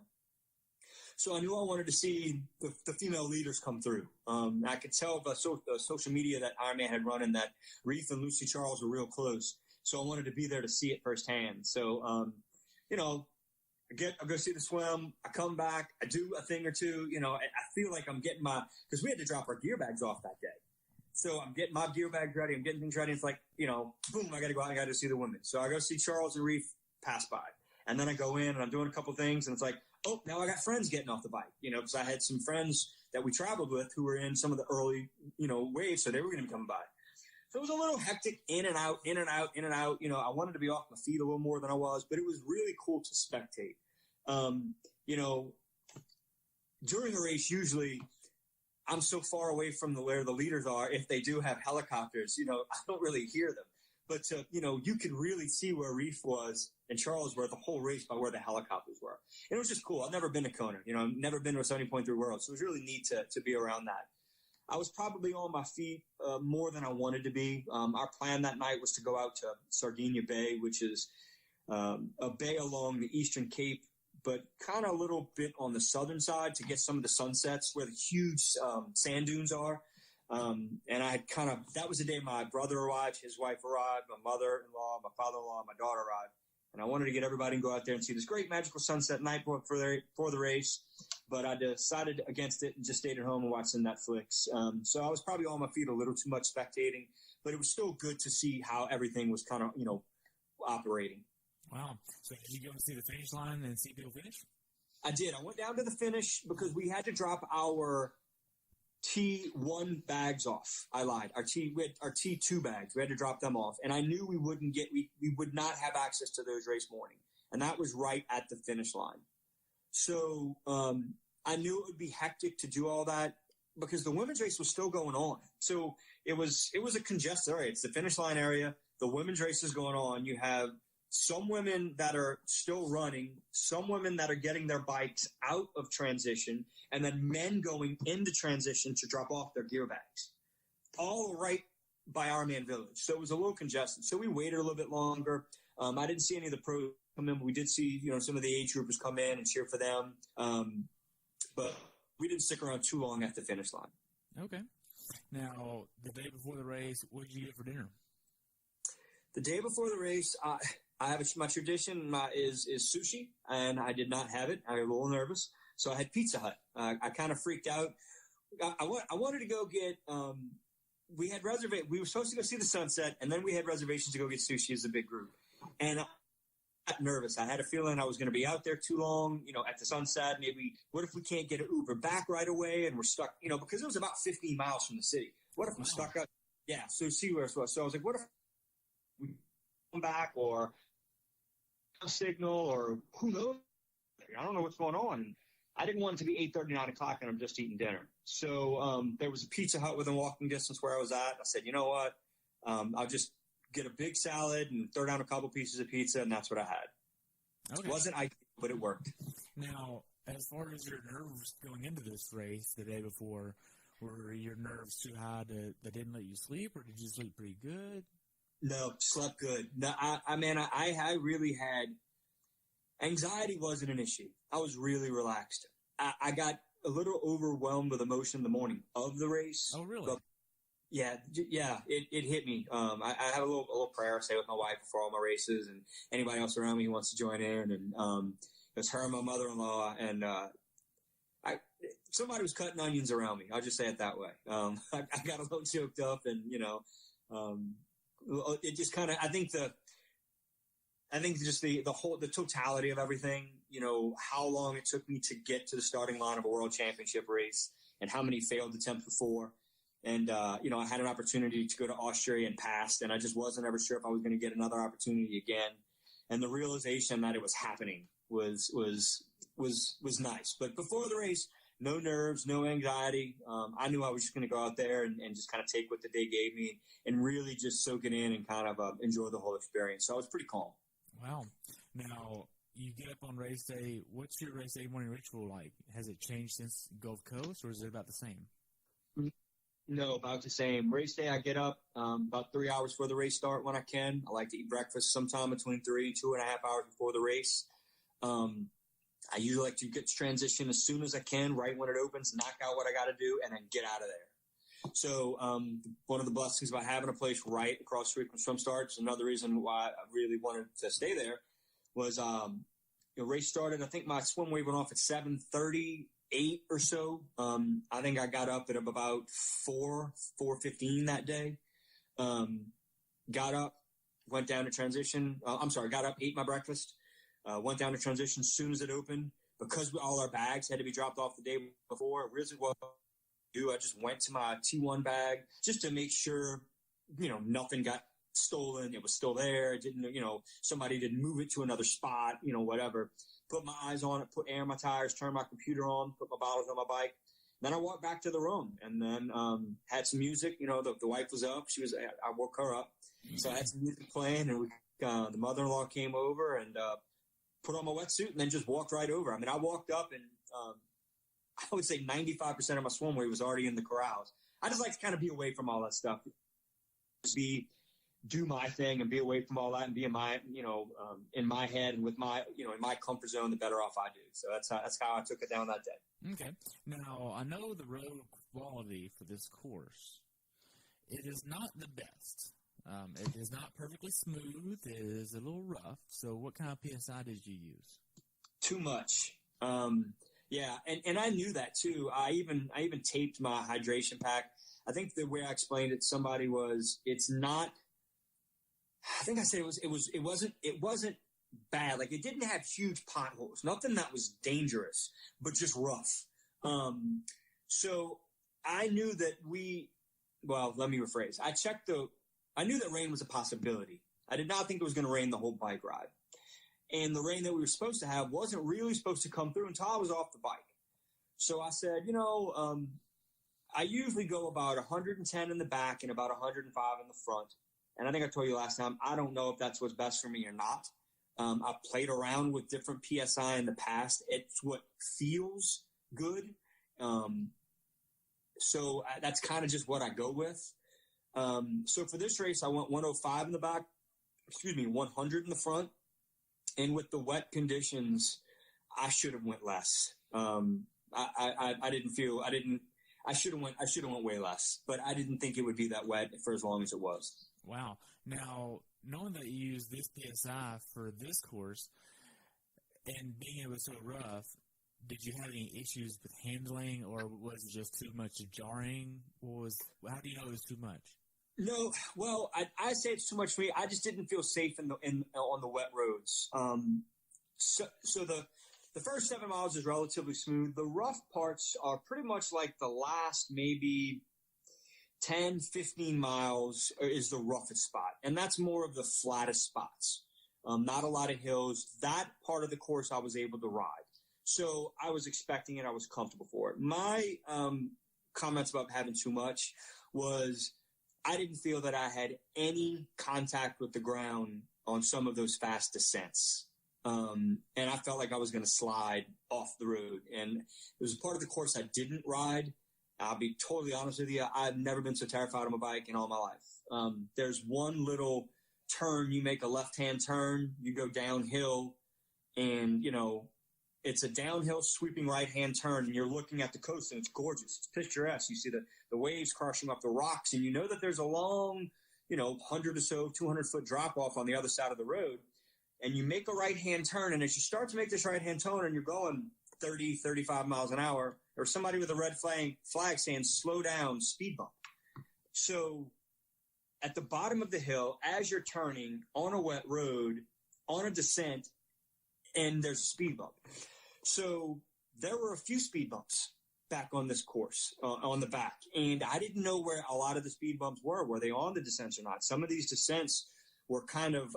So I knew I wanted to see the female leaders come through. I could tell the social media that Ironman had run and that Reef and Lucy Charles were real close. So I wanted to be there to see it firsthand. So, I go see the swim. I come back. I do a thing or two. I feel like I'm getting because we had to drop our gear bags off that day. So I'm getting my gear bags ready. I'm getting things ready. It's like, boom, I got to go out and I got to see the women. So I go see Charles and Reef pass by. And then I go in and I'm doing a couple things. And it's like, oh, now I got friends getting off the bike, because I had some friends that we traveled with who were in some of the early, waves. So they were going to be coming by. So it was a little hectic, in and out, in and out, in and out. I wanted to be off my feet a little more than I was, but it was really cool to spectate. During a race, usually I'm so far away from where the leaders are. If they do have helicopters, I don't really hear them. But, you could really see where Reef was and Charles were the whole race by where the helicopters were. And it was just cool. I've never been to Kona, never been to a 70.3 World. So it was really neat to be around that. I was probably on my feet more than I wanted to be. Our plan that night was to go out to Sardinia Bay, which is a bay along the Eastern Cape, but kind of a little bit on the southern side to get some of the sunsets where the huge sand dunes are. And I had that was the day my brother arrived, his wife arrived, my mother-in-law, my father-in-law, my daughter arrived. And I wanted to get everybody and go out there and see this great magical sunset night for the race. But I decided against it and just stayed at home and watched some Netflix. So I was probably on my feet a little too much spectating, but it was still good to see how everything was kind of, operating. Wow. So did you go and see the finish line and see people finish? I did. I went down to the finish because we had to drop our T1 bags off. I lied. We had our T2 bags. We had to drop them off. And I knew we would not have access to those race morning. And that was right at the finish line. So I knew it would be hectic to do all that because the women's race was still going on. So it was a congested area. It's the finish line area. The women's race is going on. You have some women that are still running, some women that are getting their bikes out of transition, and then men going into transition to drop off their gear bags. All right by Ironman Village. So it was a little congested. So we waited a little bit longer. I didn't see any of the pros come in, but we did see, some of the age groupers come in and cheer for them. But we didn't stick around too long at the finish line. Okay. Now, the day before the race, what did you get for dinner? The day before the race, I have my tradition is sushi, and I did not have it. I was a little nervous, so I had Pizza Hut. I kind of freaked out. I wanted to go get. We had We were supposed to go see the sunset, and then we had reservations to go get sushi as a big group. And I got nervous. I had a feeling I was going to be out there too long. At the sunset, maybe. What if we can't get an Uber back right away, and we're stuck? Because it was about 15 miles from the city. What if we're stuck out? Yeah. So see where it was. So I was like, what if we come back or a signal or who knows? I don't know what's going on. I didn't want it to be 8:30, 9 o'clock, and I'm just eating dinner. So there was a Pizza Hut within walking distance where I was at. I said, you know what? I'll just get a big salad and throw down a couple pieces of pizza, and that's what I had. Okay. It wasn't ideal, but it worked. Now, as far as your nerves going into this race the day before, were your nerves too high that didn't let you sleep, or did you sleep pretty good? No, slept good. No, I really had anxiety wasn't an issue. I was really relaxed. I got a little overwhelmed with emotion the morning of the race. Oh, really? But yeah, it hit me. I have a little prayer I say with my wife before all my races, and anybody else around me who wants to join in. And it was her and my mother-in-law, and somebody was cutting onions around me. I'll just say it that way. I got a little choked up, and it just kind of. I think just the totality of everything. How long it took me to get to the starting line of a world championship race, and how many failed attempts before. And, I had an opportunity to go to Austria and passed, and I just wasn't ever sure if I was going to get another opportunity again. And the realization that it was happening was nice. But before the race, no nerves, no anxiety. I knew I was just going to go out there and just kind of take what the day gave me and really just soak it in and kind of enjoy the whole experience. So I was pretty calm. Wow. Now, you get up on race day. What's your race day morning ritual like? Has it changed since Gulf Coast, or is it about the same? No, about the same. Race day, I get up about 3 hours before the race start when I can. I like to eat breakfast sometime between 3 and 2.5 hours before the race. I usually like to get to transition as soon as I can, right when it opens, knock out what I got to do, and then get out of there. So one of the blessings about having a place right across the street from swim starts, another reason why I really wanted to stay there, was the race started. I think my swim wave went off at 7:38 or so. I think I got up at about 4:15 that day. Got up, went down to transition. Got up, ate my breakfast, went down to transition as soon as it opened. Because all our bags had to be dropped off the day before, I just went to my T1 bag just to make sure, nothing got stolen. It was still there. It didn't, somebody didn't move it to another spot, whatever. Put my eyes on it, put air in my tires, turned my computer on, put my bottles on my bike. Then I walked back to the room and then had some music. The wife was up. I woke her up. So I had some music playing, and the mother-in-law came over and put on my wetsuit and then just walked right over. I mean, I walked up and I would say 95% of my swim weight was already in the corrals. I just like to kind of be away from all that stuff. Just do my thing and be away from all that and be in my, in my head and with my, in my comfort zone, the better off I do. So that's how I took it down that day. Okay. Now, I know the road quality for this course, it is not the best. It is not perfectly smooth. It is a little rough. So what kind of PSI did you use? Too much. Yeah, and I knew that too. I even taped my hydration pack. I think the way I explained it to somebody was it's not. I think I said it wasn't bad. Like it didn't have huge potholes, nothing that was dangerous, but just rough. So I knew that let me rephrase. I knew that rain was a possibility. I did not think it was going to rain the whole bike ride. And the rain that we were supposed to have wasn't really supposed to come through until I was off the bike. So I said, I usually go about 110 in the back and about 105 in the front. And I think I told you last time, I don't know if that's what's best for me or not. I've played around with different PSI in the past. It's what feels good. So that's kind of just what I go with. So for this race, I went 105 in the back, 100 in the front. And with the wet conditions, I should have went less. I should have went way less, but I didn't think it would be that wet for as long as it was. Wow. Now, knowing that you used this PSI for this course and being it was so rough, did you have any issues with handling, or was it just too much jarring? How do you know it was too much? No, well, I say it's too much for me. I just didn't feel safe on the wet roads. So the first 7 miles is relatively smooth. The rough parts are pretty much like the last maybe 10, 15 miles is the roughest spot. And that's more of the flattest spots. Not a lot of hills. That part of the course I was able to ride. So I was expecting it. I was comfortable for it. My comments about having too much was I didn't feel that I had any contact with the ground on some of those fast descents. And I felt like I was going to slide off the road. And it was a part of the course I didn't ride. I'll be totally honest with you. I've never been so terrified on my bike in all my life. There's one little turn. You make a left-hand turn. You go downhill. And, it's a downhill sweeping right-hand turn. And you're looking at the coast, and it's gorgeous. It's picturesque. You see the waves crashing up the rocks. And you know that there's a long, 100 or so, 200-foot drop-off on the other side of the road. And you make a right-hand turn, and as you start to make this right-hand turn and you're going 30, 35 miles an hour, there's somebody with a red flag saying, slow down, speed bump. So at the bottom of the hill, as you're turning on a wet road, on a descent, and there's a speed bump. So there were a few speed bumps back on this course, on the back. And I didn't know where a lot of the speed bumps were. Were they on the descents or not? Some of these descents were kind of,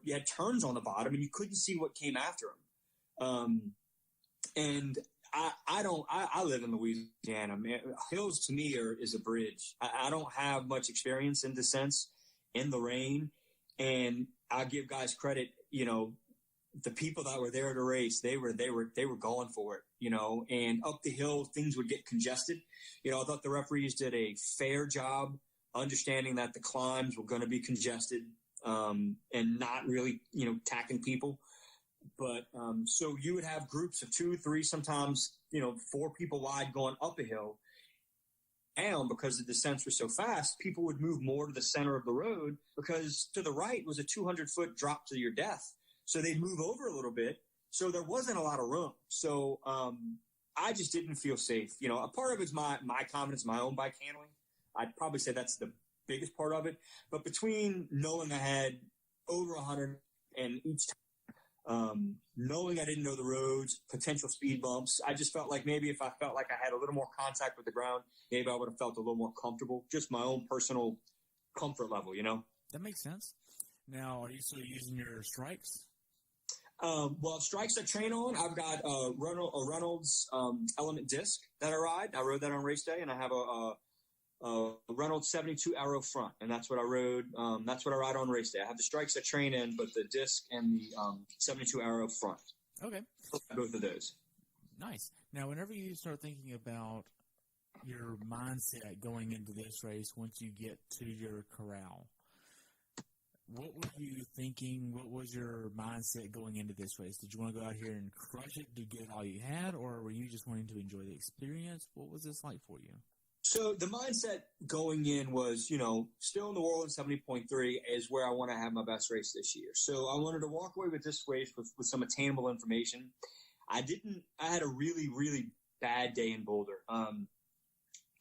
you had turns on the bottom and you couldn't see what came after them. And I live in Louisiana, man. Hills to me is a bridge. I don't have much experience in descents in the rain. And I give guys credit, the people that were there to race, they were going for it, and up the hill, things would get congested. I thought the referees did a fair job understanding that the climbs were going to be congested, and not really, tacking people. But, so you would have groups of 2, 3, sometimes, 4 people wide going up a hill. And because the descents were so fast, people would move more to the center of the road because to the right was a 200-foot drop to your death. So they'd move over a little bit. So there wasn't a lot of room. So I just didn't feel safe. A part of it's my confidence, my own bike handling. I'd probably say that's the biggest part of it. But between knowing I had over 100 and each time, knowing I didn't know the roads, potential speed bumps, I just felt like maybe if I felt like I had a little more contact with the ground, maybe I would have felt a little more comfortable. Just my own personal comfort level, That makes sense. Now, are you still using your strikes? Well, strikes I train on, I've got a Reynolds Element disc that I ride. I rode that on race day, and I have a Reynolds 72 Arrow front, and that's what I rode. That's what I ride on race day. I have the strikes I train in, but the disc and the 72 Arrow front. Okay. Both of those. Nice. Now, whenever you start thinking about your mindset going into this race, once you get to your corral, what were you thinking? What was your mindset going into this race? Did you want to go out here and crush it to get all you had, or were you just wanting to enjoy the experience? What was this like for you? So the mindset going in was, still in the World in 70.3 is where I want to have my best race this year. So I wanted to walk away with this race with some attainable information. I had a really, really bad day in Boulder.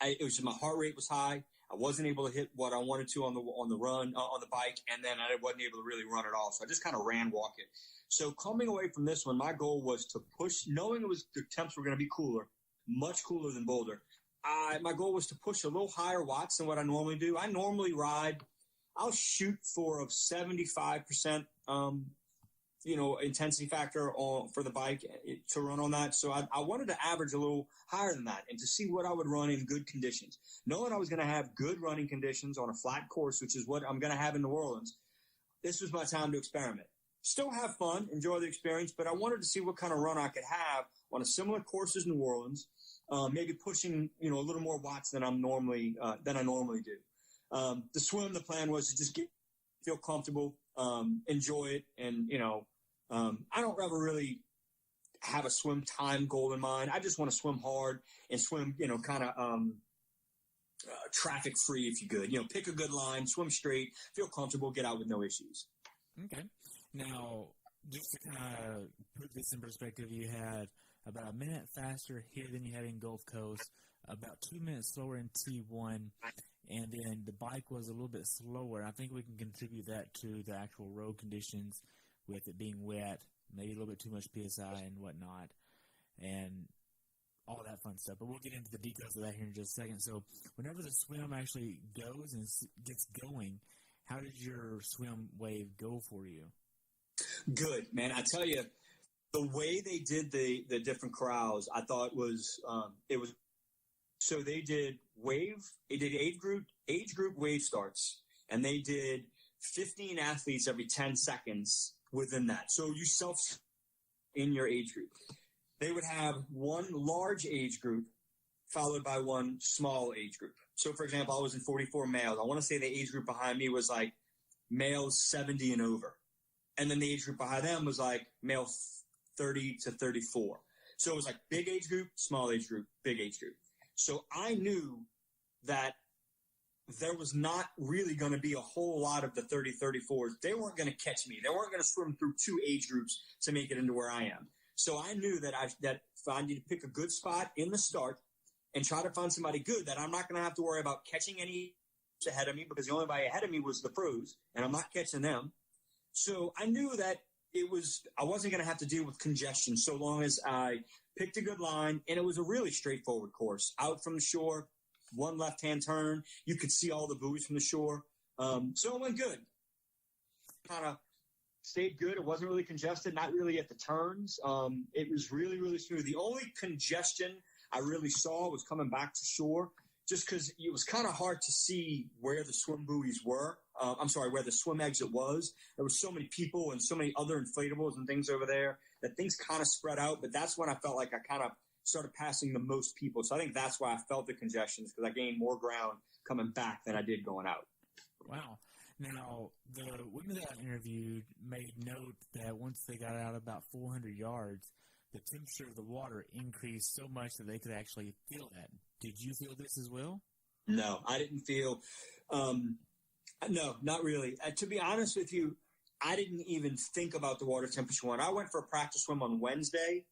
It was just my heart rate was high. I wasn't able to hit what I wanted to on the run, on the bike, and then I wasn't able to really run at all. So I just kind of walk it. So coming away from this one, my goal was to push, knowing the temps were going to be cooler, much cooler than Boulder. My goal was to push a little higher watts than what I normally do. I normally ride, I'll shoot for a 75%, intensity factor for the bike to run on that. So I wanted to average a little higher than that and to see what I would run in good conditions. Knowing I was going to have good running conditions on a flat course, which is what I'm going to have in New Orleans, this was my time to experiment. Still have fun, enjoy the experience, but I wanted to see what kind of run I could have on a similar course as New Orleans, maybe pushing, a little more watts than I normally do. The swim, the plan was to just feel comfortable, enjoy it, and, I don't ever really have a swim time goal in mind. I just want to swim hard and swim, kind of traffic free if you could. Pick a good line, swim straight, feel comfortable, get out with no issues. Okay. Now, just to kind of put this in perspective, you had about a minute faster here than you had in Gulf Coast, about 2 minutes slower in T1, and then the bike was a little bit slower. I think we can contribute that to the actual road conditions with it being wet, maybe a little bit too much PSI and whatnot, and all that fun stuff. But we'll get into the details of that here in just a second. So whenever the swim actually goes and gets going, how did your swim wave go for you? Good, man. I tell you, the way they did the different corrals, I thought was so they did age group wave starts, and they did 15 athletes every 10 seconds within that. So you in your age group. They would have one large age group followed by one small age group. So, for example, I was in 44 males. I want to say the age group behind me was like males 70 and over. And then the age group behind them was like male 30 to 34. So it was like big age group, small age group, big age group. So I knew that there was not really going to be a whole lot of the 30, 34s. They weren't going to catch me. They weren't going to swim through 2 age groups to make it into where I am. So I knew that if I need to pick a good spot in the start and try to find somebody good, that I'm not going to have to worry about catching any ahead of me, because the only body ahead of me was the pros, and I'm not catching them. So I knew that I wasn't going to have to deal with congestion so long as I picked a good line, and it was a really straightforward course. Out from the shore, one left-hand turn. You could see all the buoys from the shore. So it went good. Kind of stayed good. It wasn't really congested, not really at the turns. It was really, really smooth. The only congestion I really saw was coming back to shore. just because it was kind of hard to see where the swim buoys were. Where the swim exit was. There were so many people and so many other inflatables and things over there that things kind of spread out. But that's when I felt like I kind of started passing the most people. So I think that's why I felt the congestions, because I gained more ground coming back than I did going out. Wow. Now, the women that I interviewed made note that once they got out about 400 yards, the temperature of the water increased so much that they could actually feel that. Did you feel this as well? No, I didn't feel no, not really. To be honest with you, I didn't even think about the water temperature one. I went for a practice swim on Wednesday,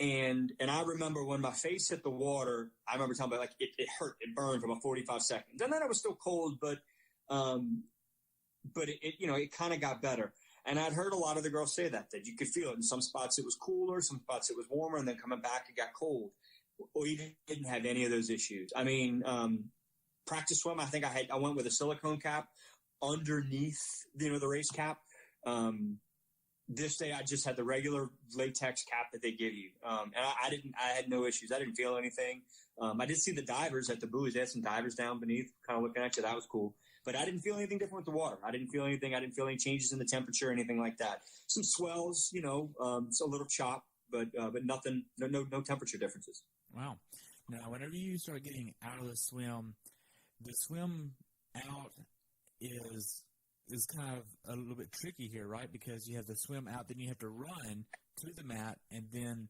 and I remember when my face hit the water, I remember telling me, like, it hurt. It burned for about 45 seconds. And then it was still cold, but it kind of got better. And I'd heard a lot of the girls say that you could feel it. In some spots it was cooler, some spots it was warmer, and then coming back it got cold. We didn't have any of those issues. I mean, practice swim, I think I went with a silicone cap underneath, the race cap. This day I just had the regular latex cap that they give you. And I had no issues. I didn't feel anything. I did see the divers at the buoys. They had some divers down beneath kind of looking at you. That was cool. But I didn't feel anything different with the water. I didn't feel anything. I didn't feel any changes in the temperature or anything like that. Some swells, it's a little chop, but nothing, no temperature differences. Wow. Now, whenever you start getting out of the swim out is kind of a little bit tricky here, right? Because you have the swim out, then you have to run to the mat, and then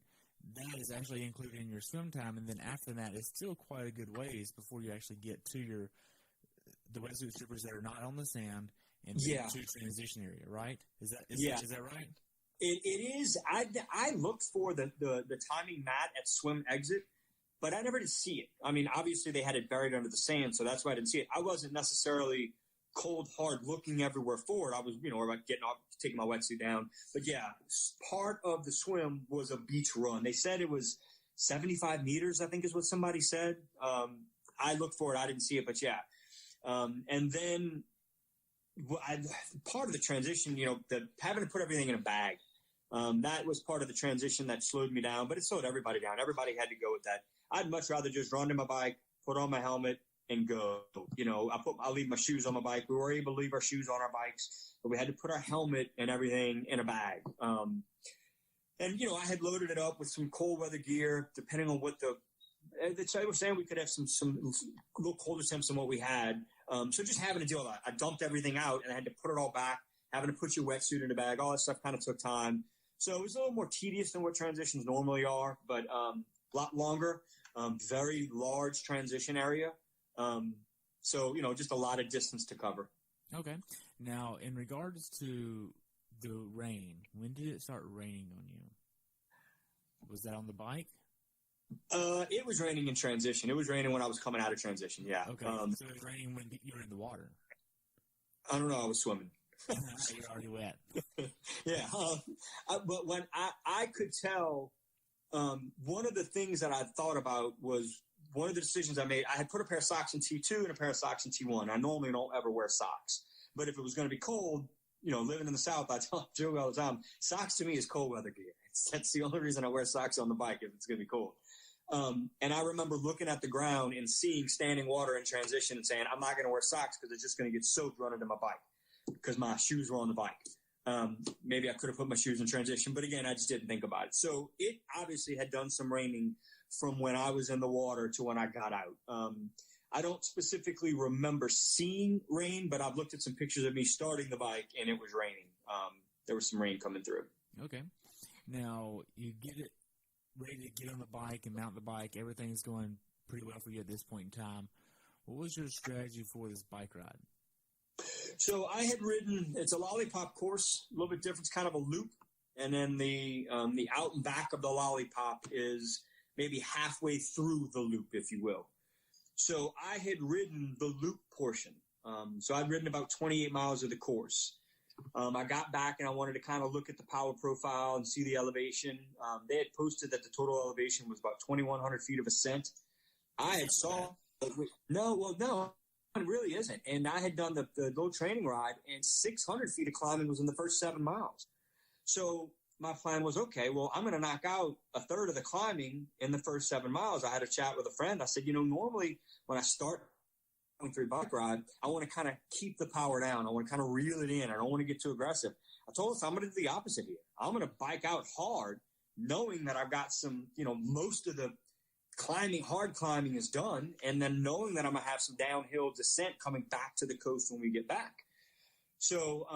that is actually included in your swim time, and then after that, it's still quite a good ways before you actually get to the wetsuit strippers that are not on the sand and to transition area, right? Is that right? It is. I looked for the timing mat at swim exit, but I never did see it. I mean, obviously they had it buried under the sand, so that's why I didn't see it. I wasn't necessarily cold hard looking everywhere for it. I was, about getting off, taking my wetsuit down. But yeah, part of the swim was a beach run. They said it was 75 meters, I think is what somebody said. I looked for it. I didn't see it, but yeah. And then part of the transition, having to put everything in a bag, that was part of the transition that slowed me down, but it slowed everybody down. Everybody had to go with that. I'd much rather just run to my bike, put on my helmet, and go. I'll leave my shoes on my bike. We were able to leave our shoes on our bikes, but we had to put our helmet and everything in a bag. And I had loaded it up with some cold weather gear, depending on what they were saying we could have some little colder temps than what we had. So just having to deal with that. I dumped everything out and I had to put it all back, having to put your wetsuit in a bag. All that stuff kind of took time. So it was a little more tedious than what transitions normally are, but a lot longer, very large transition area. So, just a lot of distance to cover. Okay. Now, in regards to the rain, when did it start raining on you? Was that on the bike? It was raining in transition. It was raining when I was coming out of transition, yeah. Okay, so it was raining when you were in the water. I don't know. I was swimming. You're already wet. Yeah. But when I could tell, one of the things that I thought about was one of the decisions I made. I had put a pair of socks in T2 and a pair of socks in T1. I normally don't ever wear socks. But if it was going to be cold, living in the South, I tell Joey all the time, socks to me is cold weather gear. That's the only reason I wear socks on the bike, if it's going to be cold. And I remember looking at the ground and seeing standing water in transition and saying, I'm not going to wear socks because it's just going to get soaked running to my bike because my shoes were on the bike. Maybe I could have put my shoes in transition, but again, I just didn't think about it. So it obviously had done some raining from when I was in the water to when I got out. I don't specifically remember seeing rain, but I've looked at some pictures of me starting the bike and it was raining. There was some rain coming through. Okay. Now, you get it ready to get on the bike and mount the bike. Everything's going pretty well for you at this point in time. What was your strategy for this bike ride? So I had ridden, it's a lollipop course, a little bit different. It's kind of a loop. And then the out and back of the lollipop is maybe halfway through the loop, if you will. So I had ridden the loop portion. So I'd ridden about 28 miles of the course. I got back and I wanted to kind of look at the power profile and see the elevation. They had posted that the total elevation was about 2,100 feet of ascent. I had no, it really isn't. And I had done the little training ride, and 600 feet of climbing was in the first 7 miles. So my plan was, okay, well, I'm going to knock out a third of the climbing in the first 7 miles. I had a chat with a friend. I said, normally when I start through bike ride, I want to kind of keep the power down. I want to kind of reel it in. I don't want to get too aggressive. I told us I'm going to do the opposite here. I'm going to bike out hard, knowing that I've got some, most of the hard climbing is done, and then knowing that I'm going to have some downhill descent coming back to the coast when we get back. So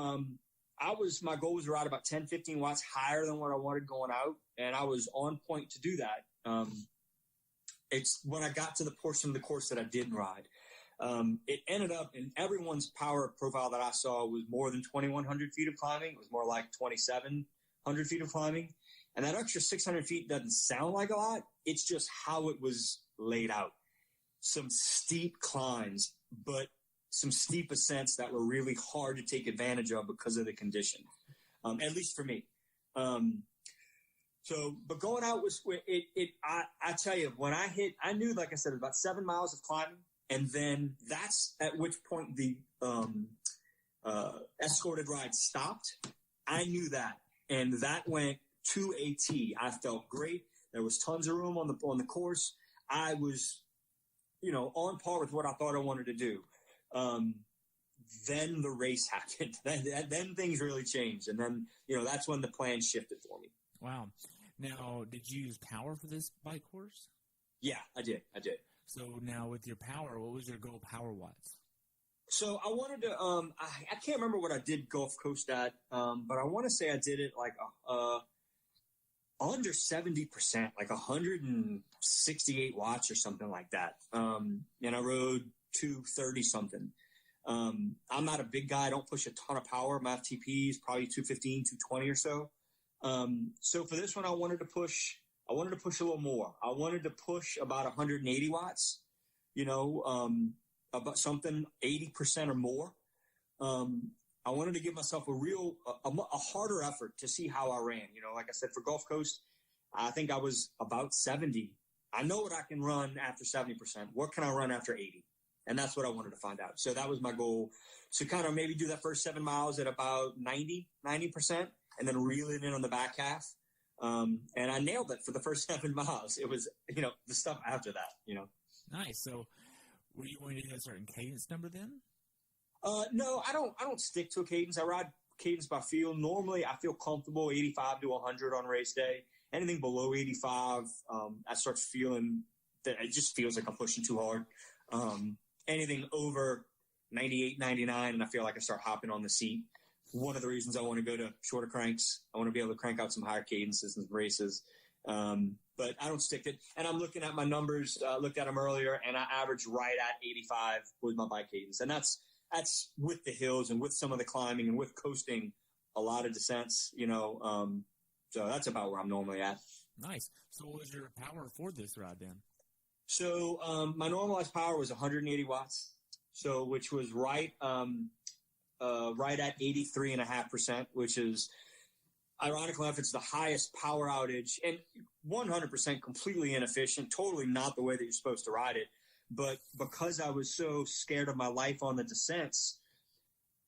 my goal was around about 10, 15 watts higher than what I wanted going out, and I was on point to do that. It's when I got to the portion of the course that I didn't ride. It ended up in everyone's power profile that I saw was more than 2,100 feet of climbing. It was more like 2,700 feet of climbing. And that extra 600 feet doesn't sound like a lot. It's just how it was laid out. Some steep climbs, but some steep ascents that were really hard to take advantage of because of the condition, at least for me. But going out was I tell you, when I knew, like I said, about 7 miles of climbing. And then that's at which point the escorted ride stopped. I knew that. And that went to a T. I felt great. There was tons of room on the course. I was, on par with what I thought I wanted to do. Then the race happened. Then things really changed. And then, that's when the plan shifted for me. Wow. Now, did you use power for this bike course? Yeah, I did. So now with your power, what was your goal power-wise? So I wanted to, I can't remember what I did Gulf Coast at, but I want to say I did it like under 70%, like 168 watts or something like that. And I rode 230 something. I'm not a big guy. I don't push a ton of power. My FTP is probably 215, 220 or so. So for this one, I wanted to push a little more. I wanted to push about 180 watts, about something 80% or more. I wanted to give myself a harder effort to see how I ran. Like I said, for Gulf Coast, I think I was about 70. I know what I can run after 70%. What can I run after 80? And that's what I wanted to find out. So that was my goal, to kind of maybe do that first 7 miles at about 90%, and then reel it in on the back half. And I nailed it for the first 7 miles. It was, the stuff after that, Nice. So were you going to hit a certain cadence number then? No, I don't stick to a cadence. I ride cadence by feel. Normally I feel comfortable 85 to 100 on race day. Anything below 85, I start feeling that it just feels like I'm pushing too hard. Anything over 98, 99, and I feel like I start hopping on the seat. One of the reasons I want to go to shorter cranks. I want to be able to crank out some higher cadences in races. But I don't stick it. And I'm looking at my numbers, looked at them earlier, and I averaged right at 85 with my bike cadence. And that's with the hills and with some of the climbing and with coasting a lot of descents, so that's about where I'm normally at. Nice. So what was your power for this ride then? So my normalized power was 180 watts, which was right at 83.5%, which is, ironically enough, it's the highest power outage and 100% completely inefficient, totally not the way that you're supposed to ride it. But because I was so scared of my life on the descents,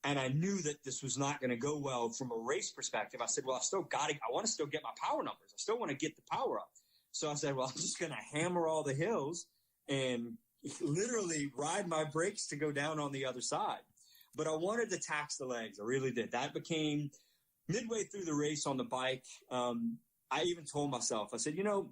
and I knew that this was not going to go well from a race perspective, I said, well, I want to still get my power numbers. I still want to get the power up. So I said, well, I'm just going to hammer all the hills and literally ride my brakes to go down on the other side. But I wanted to tax the legs. I really did. That became midway through the race on the bike. I even told myself, I said, I'm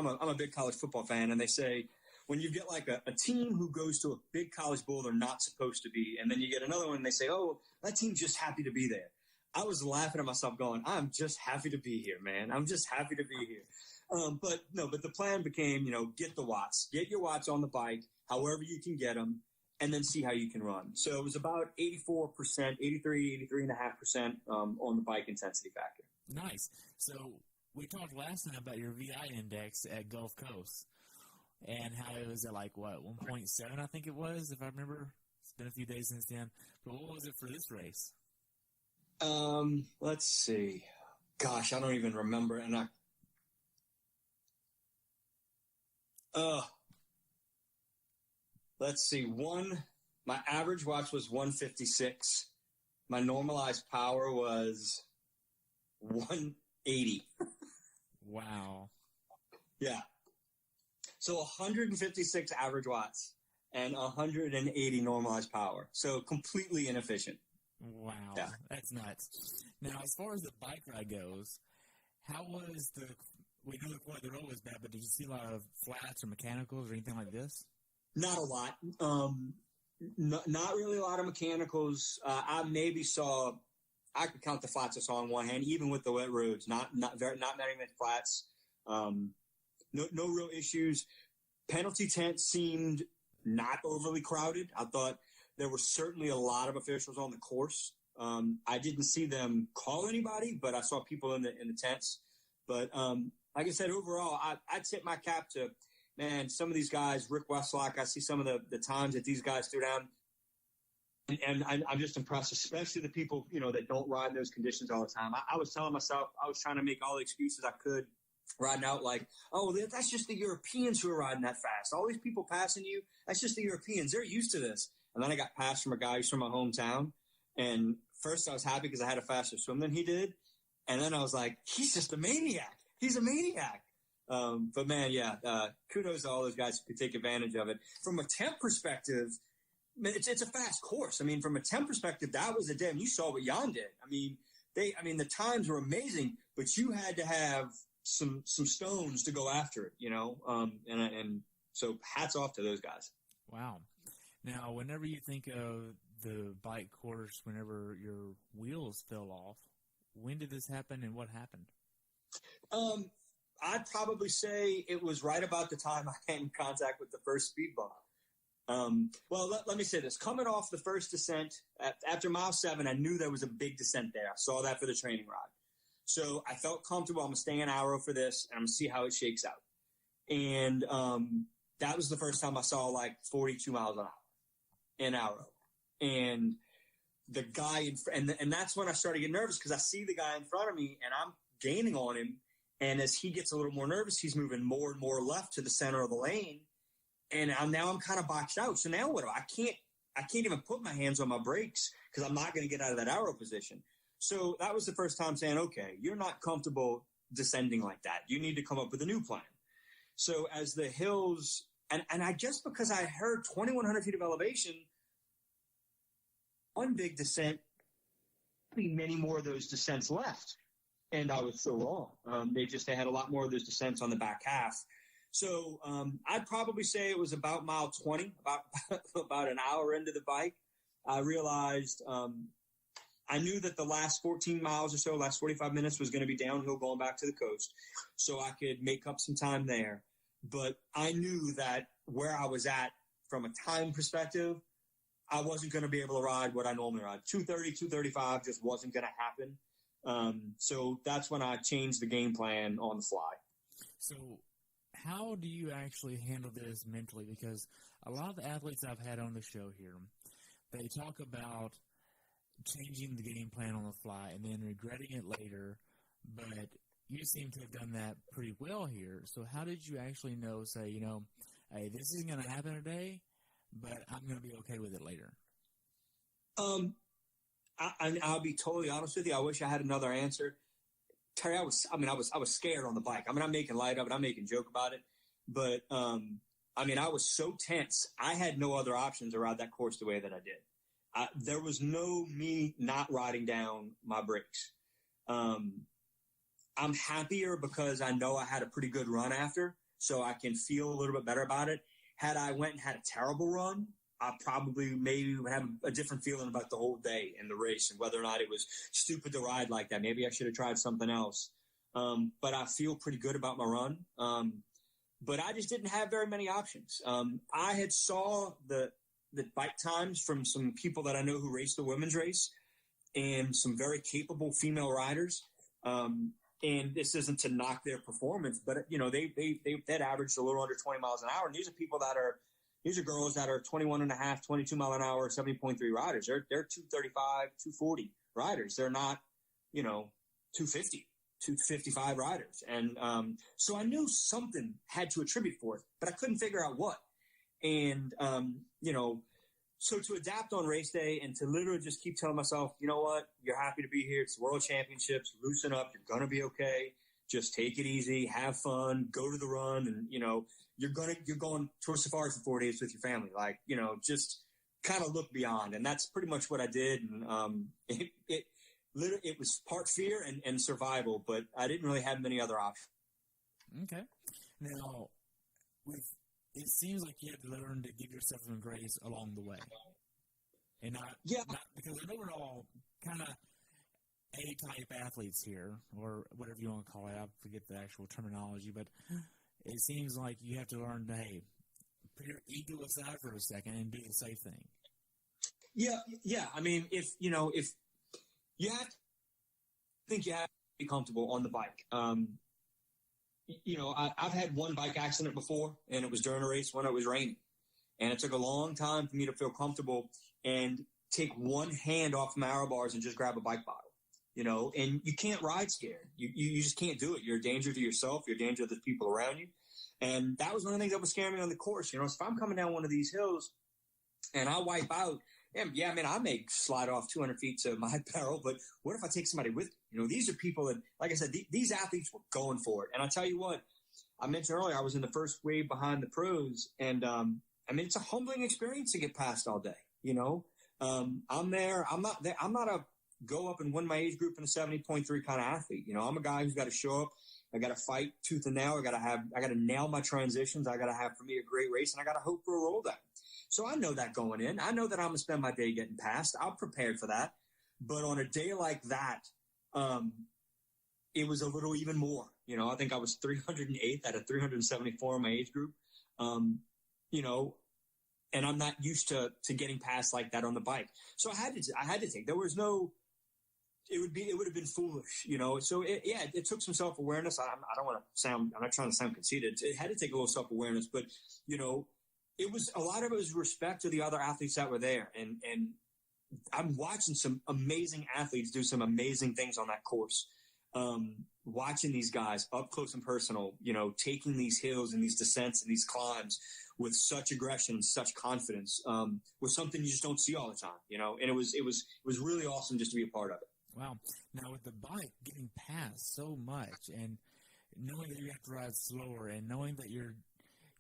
a big college football fan, and they say when you get like a team who goes to a big college bowl they're not supposed to be, and then you get another one and they say, oh, that team's just happy to be there. I was laughing at myself going, I'm just happy to be here, man. I'm just happy to be here. But the plan became, get the watts. Get your watts on the bike, however you can get them, and then see how you can run. So it was about 84%, 83.5% on the bike intensity factor. Nice. So we talked last time about your VI index at Gulf Coast and how it was at 1.7, I think it was, if I remember. It's been a few days since then. But what was it for this race? Let's see. Gosh, I don't even remember. And let's see. My average watch was 156. My normalized power was 180. Wow. Yeah. So 156 average watts and 180 normalized power. So completely inefficient. Wow. Yeah. That's nuts. Now, as far as the bike ride goes, how was we know the road was bad, but did you see a lot of flats or mechanicals or anything like this? Not a lot. Not really a lot of mechanicals. I could count the flats I saw on one hand, even with the wet roads. Not many flats. No real issues. Penalty tent seemed not overly crowded. I thought there were certainly a lot of officials on the course. I didn't see them call anybody, but I saw people in the tents. But like I said, overall, I tip my cap to, man, some of these guys, Rick Westlock, I see some of the times that these guys threw down. And I'm just impressed, especially the people, that don't ride in those conditions all the time. I was telling myself, I was trying to make all the excuses I could riding out like, oh, that's just the Europeans who are riding that fast. All these people passing you, that's just the Europeans. They're used to this. And then I got passed from a guy who's from my hometown. And first I was happy because I had a faster swim than he did. And then I was like, he's just a maniac. He's a maniac. But man, yeah, kudos to all those guys who could take advantage of it. From a temp perspective, it's a fast course. I mean, from a temp perspective, that was a day. You saw what Jan did. I mean, the times were amazing, but you had to have some stones to go after it, and so hats off to those guys. Wow. Now, whenever you think of the bike course, whenever your wheels fell off, when did this happen and what happened? I'd probably say it was right about the time I had in contact with the first speed bump. Well, let me say this. Coming off the first descent, after mile 7, I knew there was a big descent there. I saw that for the training ride. So I felt comfortable. I'm going to stay in Arrow for this, and I'm going to see how it shakes out. And that was the first time I saw like 42 miles an hour in Arrow. And the guy, and that's when I started getting nervous because I see the guy in front of me, and I'm gaining on him. And as he gets a little more nervous, he's moving more and more left to the center of the lane. And now I'm kind of boxed out. So now what do I can't even put my hands on my brakes because I'm not going to get out of that Arrow position. So that was the first time saying, okay, you're not comfortable descending like that. You need to come up with a new plan. So as the hills, and I guess because I heard 2,100 feet of elevation, one big descent, many more of those descents left. And I was so wrong. They had a lot more of those descents on the back half. So I'd probably say it was about mile 20, about an hour into the bike. I realized I knew that the last 14 miles or so, last 45 minutes was going to be downhill going back to the coast. So I could make up some time there. But I knew that where I was at from a time perspective, I wasn't going to be able to ride what I normally ride. 230, 235 just wasn't going to happen. So that's when I changed the game plan on the fly. So how do you actually handle this mentally? Because a lot of the athletes I've had on the show here, they talk about changing the game plan on the fly and then regretting it later, but you seem to have done that pretty well here. So how did you actually say, hey, this isn't going to happen today, but I'm going to be okay with it later? I'll be totally honest with you. I wish I had another answer. Terry, I was scared on the bike. I mean, I'm making light of it. I'm making a joke about it. But, I was so tense. I had no other options to ride that course the way that I did. There was no me not riding down my brakes. I'm happier because I know I had a pretty good run after, so I can feel a little bit better about it. Had I went and had a terrible run, I probably maybe would have a different feeling about the whole day in the race and whether or not it was stupid to ride like that. Maybe I should have tried something else. But I feel pretty good about my run. But I just didn't have very many options. I had saw the bike times from some people that I know who raced the women's race and some very capable female riders. And this isn't to knock their performance, but they'd averaged a little under 20 miles an hour. And these are girls that are 21 and a half, 22 mile an hour, 70.3 riders. They're 235, 240 riders. They're not, 250, 255 riders. And so I knew something had to attribute for it, but I couldn't figure out what. And, So to adapt on race day and to literally just keep telling myself, you know what, you're happy to be here. It's World Championships. Loosen up. You're going to be okay. Just take it easy. Have fun. Go to the run. And, you're going to a safari for 4 days with your family. Like, just kind of look beyond. And that's pretty much what I did. And it was part fear and survival, but I didn't really have many other options. Okay. Now, it seems like you had to learn to give yourself some grace along the way. And not because I know we're all kind of A-type athletes here, or whatever you want to call it. I forget the actual terminology, but it seems like you have to learn to, hey, put your ego aside for a second and do the safe thing. Yeah. I mean, if you have to think you have to be comfortable on the bike. I've had one bike accident before, and it was during a race when it was raining. And it took a long time for me to feel comfortable and take one hand off my arrow bars and just grab a bike bottle, and you can't ride scared. You just can't do it. You're a danger to yourself. You're a danger to the people around you. And that was one of the things that was scaring me on the course. If I'm coming down one of these hills and I wipe out, I may slide off 200 feet to my barrel, but what if I take somebody with me? These are people that, like I said, these athletes were going for it. And I tell you what, I mentioned earlier, I was in the first wave behind the pros, and it's a humbling experience to get past all day. I'm there. I'm not there. I'm not a go up and win my age group in a 70.3 kind of athlete. I'm a guy who's got to show up. I got to fight tooth and nail. I got to nail my transitions. I got to have, for me, a great race, and I got to hope for a roll down. So I know that going in. I know that I'm going to spend my day getting past. I'm prepared for that. But on a day like that, it was a little even more. I think I was 308th out of 374 in my age group. And I'm not used to getting past like that on the bike. So I had to take. There was no. It would have been foolish, So it took some self-awareness. I'm not trying to sound conceited. It had to take a little self-awareness, but it was a lot of it was respect to the other athletes that were there, and I'm watching some amazing athletes do some amazing things on that course. Watching these guys up close and personal, taking these hills and these descents and these climbs with such aggression and such confidence, was something you just don't see all the time, And it was really awesome just to be a part of it. Wow. Now with the bike getting past so much, and knowing that you have to ride slower, and knowing that you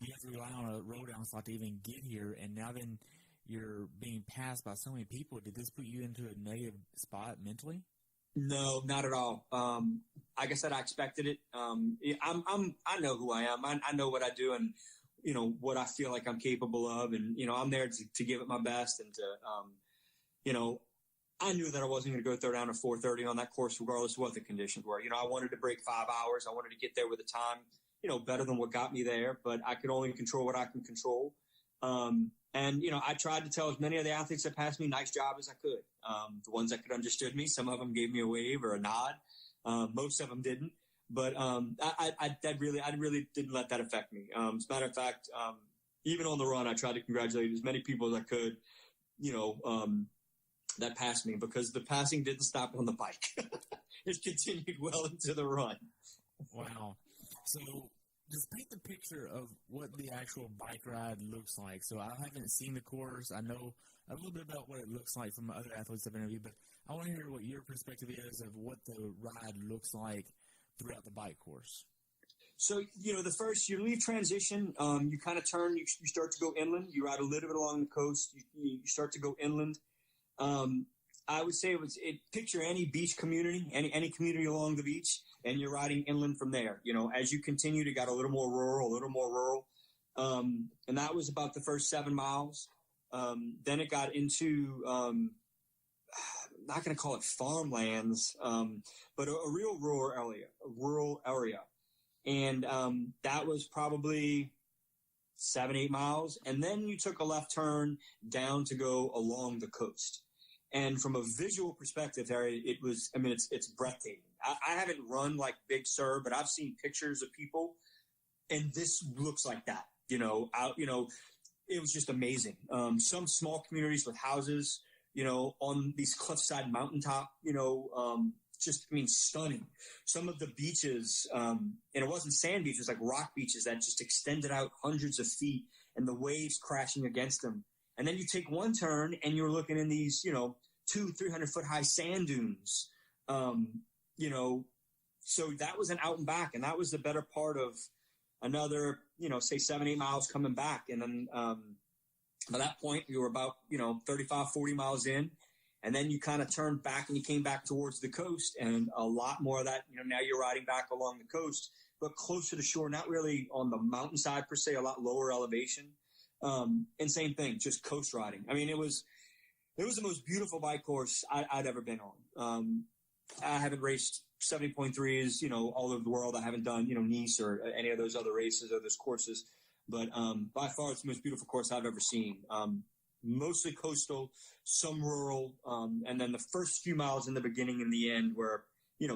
have to rely on a roll down slot to even get here, and now then you're being passed by so many people, did this put you into a negative spot mentally? No, not at all. Like I said, I expected it. I know who I am. I know what I do, and what I feel like I'm capable of, and I'm there to give it my best, and to I knew that I wasn't going to go throw down a 4:30 on that course, regardless of what the conditions were. I wanted to break 5 hours. I wanted to get there with a time, better than what got me there, but I could only control what I can control. And I tried to tell as many of the athletes that passed me nice job as I could. The ones that could understood me, some of them gave me a wave or a nod. Most of them didn't, but I really didn't let that affect me. As a matter of fact, even on the run, I tried to congratulate as many people as I could, that passed me, because the passing didn't stop on the bike. It continued well into the run. Wow. So just paint the picture of what the actual bike ride looks like. So I haven't seen the course. I know a little bit about what it looks like from other athletes I've interviewed, but I want to hear what your perspective is of what the ride looks like throughout the bike course. So, the first, you leave transition, you kind of turn, you start to go inland. You ride a little bit along the coast. You start to go inland. I would say picture any beach community, any community along the beach, and you're riding inland from there. As you continue, it got a little more rural. And that was about the first 7 miles. Then it got into, I'm not going to call it farmlands, but a real rural area. And that was probably 7-8 miles. And then you took a left turn down to go along the coast. And from a visual perspective, Harry, it's breathtaking. I haven't run like Big Sur, but I've seen pictures of people, and this looks like that. It was just amazing. Some small communities with houses, on these cliffside mountaintop, stunning. Some of the beaches, and it wasn't sand beaches, like rock beaches that just extended out hundreds of feet, and the waves crashing against them. And then you take one turn and you're looking in these, 200-300 foot high sand dunes. So that was an out and back, and that was the better part of another, say 7-8 miles coming back. And then by that point, you were about, 35, 40 miles in. And then you kind of turned back and you came back towards the coast, and a lot more of that, now you're riding back along the coast, but closer to shore, not really on the mountainside per se, a lot lower elevation. And same thing, just coast riding. I mean, it was the most beautiful bike course I'd ever been on. I haven't raced 70.3s, all over the world. I haven't done, Nice or any of those other races or those courses. But by far, it's the most beautiful course I've ever seen. Mostly coastal, some rural, and then the first few miles in the beginning and the end were,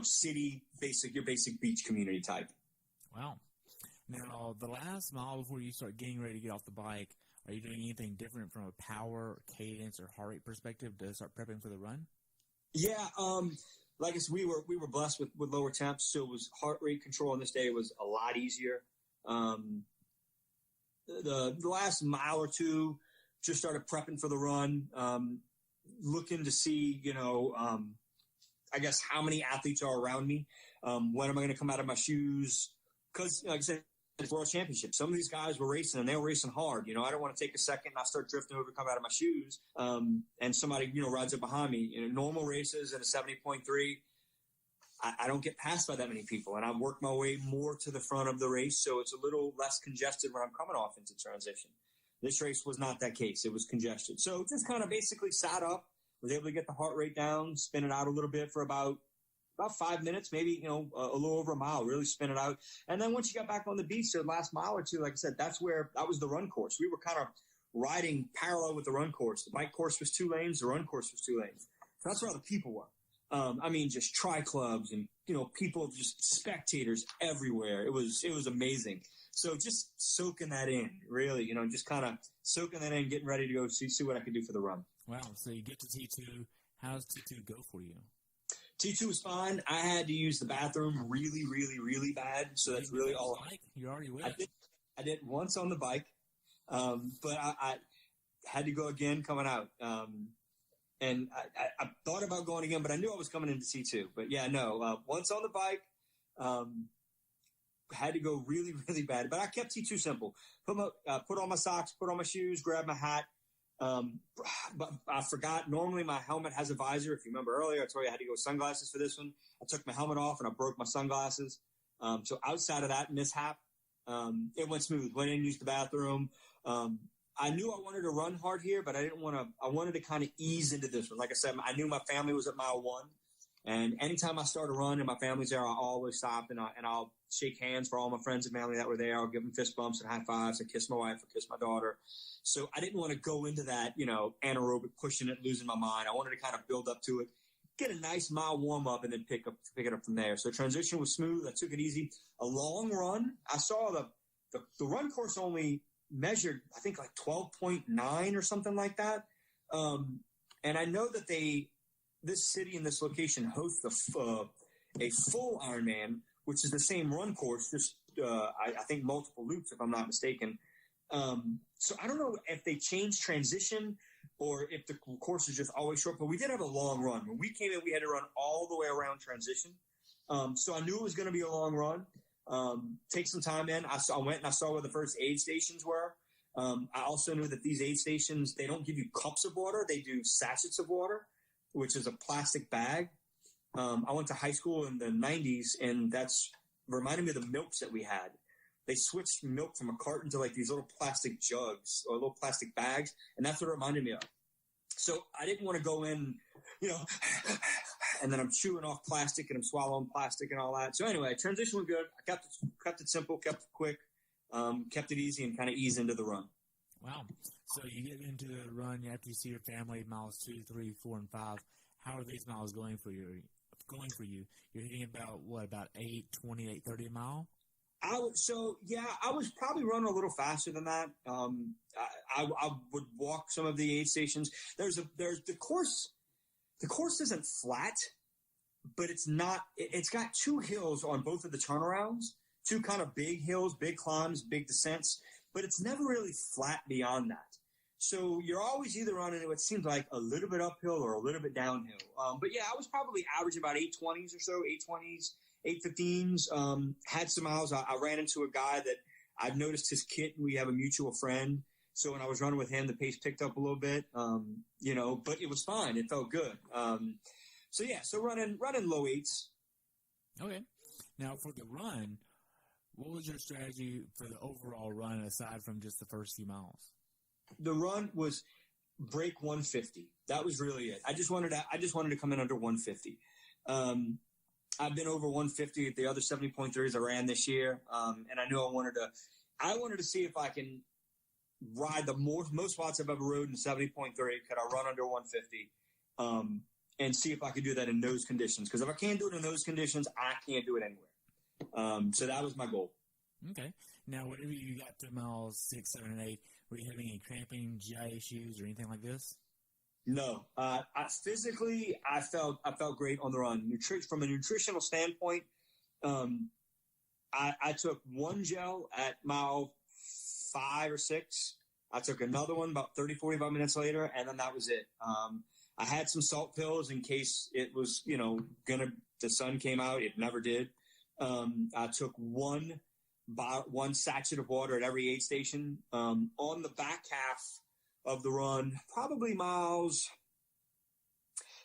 city, your basic beach community type. Wow. Now, the last mile before you start getting ready to get off the bike, are you doing anything different from a power, cadence, or heart rate perspective to start prepping for the run? Yeah, like I said, we were blessed with lower temps, so it was heart rate control on this day was a lot easier. The last mile or two, just started prepping for the run, looking to see, I guess how many athletes are around me. When am I going to come out of my shoes? Because, like I said, it's World Championship. Some of these guys were racing, and they were racing hard. I don't want to take a second and I start drifting over, come out of my shoes, and somebody, rides up behind me. Normal races in a 70.3, I don't get passed by that many people, and I work my way more to the front of the race, so it's a little less congested when I'm coming off into transition. This race was not that case. It was congested. So just kind of basically sat up, was able to get the heart rate down, spin it out a little bit for about 5 minutes, maybe, a little over a mile, really spin it out. And then once you got back on the beach, the last mile or two, like I said, that was the run course. We were kind of riding parallel with the run course. The bike course was 2 lanes. The run course was 2 lanes. So that's where all the people were. Just tri-clubs and, people, just spectators everywhere. It was amazing. So just soaking that in, really, just kind of soaking that in, getting ready to go see what I can do for the run. Wow. So you get to T2. How does T2 go for you? T2 was fine. I had to use the bathroom really, really, really bad. So that's really all. You're already with. I did once on the bike, but I had to go again coming out. And I thought about going again, but I knew I was coming into T2. But yeah, no, once on the bike, had to go really, really bad. But I kept T2 simple. Put on my socks, put on my shoes, grab my hat. But I forgot, normally my helmet has a visor. If you remember earlier, I told you I had to go with sunglasses for this one. I took my helmet off and I broke my sunglasses. So outside of that mishap, it went smooth. Went in, used the bathroom. I knew I wanted to run hard here, but I wanted to kind of ease into this one. Like I said, I knew my family was at mile 1. And anytime I start a run and my family's there, I'll always stop and I'll shake hands for all my friends and family that were there. I'll give them fist bumps and high fives. I kiss my wife. I kiss my daughter. So I didn't want to go into that, anaerobic pushing it, losing my mind. I wanted to kind of build up to it, get a nice mile warm up, and then pick it up from there. So transition was smooth. I took it easy. A long run. I saw the run course only measured, I think, like 12.9 or something like that. And I know that this city and this location hosts a full Ironman, which is the same run course, just I think multiple loops, if I'm not mistaken. So I don't know if they changed transition or if the course is just always short, but we did have a long run. When we came in, we had to run all the way around transition. So I knew it was going to be a long run. Take some time in. I went and I saw where the first aid stations were. I also knew that these aid stations, they don't give you cups of water. They do sachets of water, which is a plastic bag. I went to high school in the 90s, and that's reminded me of the milks that we had. They switched milk from a carton to like these little plastic jugs or little plastic bags, and that's what it reminded me of. So I didn't want to go in, and then I'm chewing off plastic and I'm swallowing plastic and all that. So anyway, transition was good. I kept it simple, kept it quick, kept it easy, and kind of eased into the run. Wow. So you get into the run after you see your family, miles 2, 3, 4, and 5. How are these miles going for you? You're hitting about 8:20, 8:30 a mile? I was probably running a little faster than that. I would walk some of the aid stations. There's the course. The course isn't flat, but it's not. It's got 2 hills on both of the turnarounds. 2 kind of big hills, big climbs, big descents, but it's never really flat beyond that. So you're always either running what seems like a little bit uphill or a little bit downhill. But yeah, I was probably averaging about 820s or so, 820s, 815s. Had some miles. I ran into a guy that I've noticed his kit. We have a mutual friend. So when I was running with him, the pace picked up a little bit, but it was fine. It felt good. So running low eights. Okay. Now for the run, what was your strategy for the overall run aside from just the first few miles? The run was break 150. That was really it. I just wanted to come in under 150. I've been over 150 at the other 70.3s I ran this year, and I knew I wanted to see if I can ride the most watts I've ever rode in 70.3. Could I run under 150? And see if I could do that in those conditions. Because if I can't do it in those conditions, I can't do it anywhere. So that was my goal. Okay. Now, whenever you got to miles 6, 7, and 8, were you having any cramping, GI issues, or anything like this? No. Physically, I felt great on the run. From a nutritional standpoint, I took one gel at mile 5 or 6. I took another one about 30, 45 minutes later, and then that was it. I had some salt pills in case it was, the sun came out. It never did. I took one sachet of water at every aid station. On the back half of the run, probably miles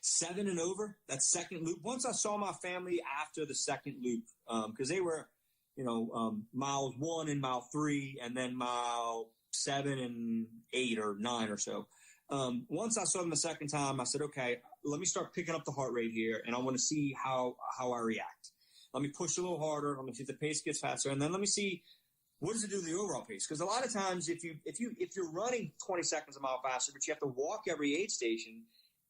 7 and over, that second loop. Once I saw my family after the second loop, because they were, miles 1 and mile 3, and then mile 7 and 8 or 9 or so. Once I saw them the second time, I said, okay, let me start picking up the heart rate here, and I want to see how I react. Let me push a little harder. Let me see if the pace gets faster, and then let me see what does it do to the overall pace. Because a lot of times, if you're running 20 seconds a mile faster, but you have to walk every aid station,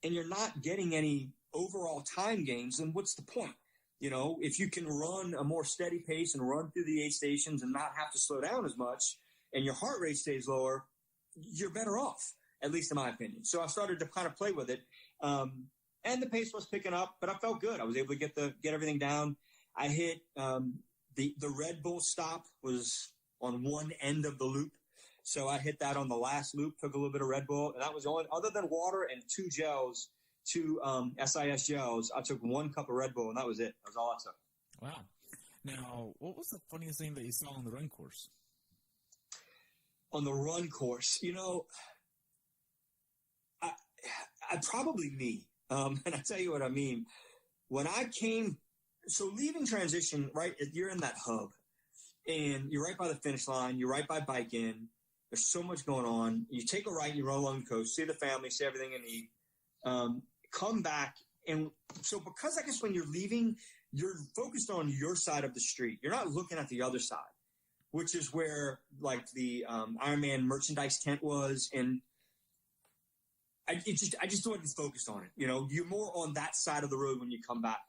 and you're not getting any overall time gains, then what's the point? If you can run a more steady pace and run through the aid stations and not have to slow down as much, and your heart rate stays lower, you're better off. At least in my opinion. So I started to kind of play with it. And the pace was picking up, but I felt good. I was able to get everything down. I hit the Red Bull stop was on one end of the loop. So I hit that on the last loop, took a little bit of Red Bull, and that was all. Other than water and two SIS gels, I took 1 cup of Red Bull, and that was it. That was all I took. Wow. Now, what was the funniest thing that you saw on the run course? On the run course, probably me. And I tell you what I mean. When I came, leaving transition, right, you're in that hub. And you're right by the finish line. You're right by bike in. There's so much going on. You take a right, you run along the coast, see the family, see everything you need. Come back. And so because I guess when you're leaving, you're focused on your side of the street. You're not looking at the other side, which is where, like, the Ironman merchandise tent was. And I just wasn't focused on it. You're more on that side of the road when you come back.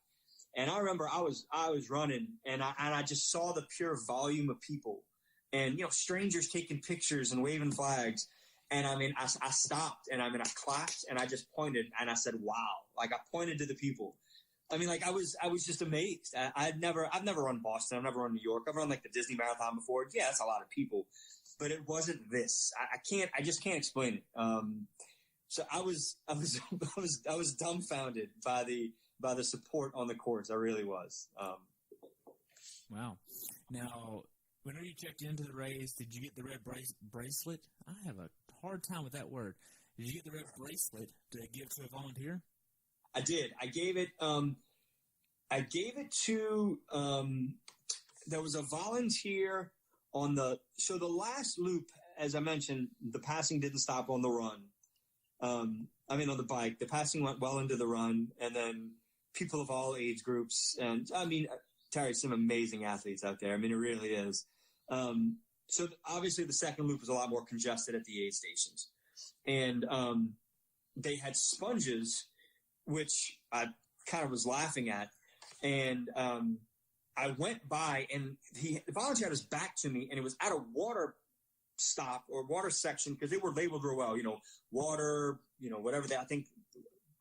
And I remember I was running, and I just saw the pure volume of people, and strangers taking pictures and waving flags. And I stopped, and I clapped, and I just pointed, and I said, "Wow!" Like, I pointed to the people. I was just amazed. I've never run Boston. I've never run New York. I've run like the Disney Marathon before. Yeah, that's a lot of people, but it wasn't this. I just can't explain it. So I was dumbfounded by the support on the course. I really was. Wow. Now, whenever you checked into the race, did you get the red bracelet? I have a hard time with that word. Did you get the red bracelet to give to a volunteer? I did. I gave it to. There was a volunteer on the last loop. As I mentioned, the passing didn't stop on the run. On the bike, the passing went well into the run, and then people of all age groups. And Terry, some amazing athletes out there. It really is. So obviously the second loop was a lot more congested at the aid stations, and they had sponges, which I kind of was laughing at. And I went by, and the volunteer had his back to me, and it was at a water stop or water section, because they were labeled real well, water, whatever I think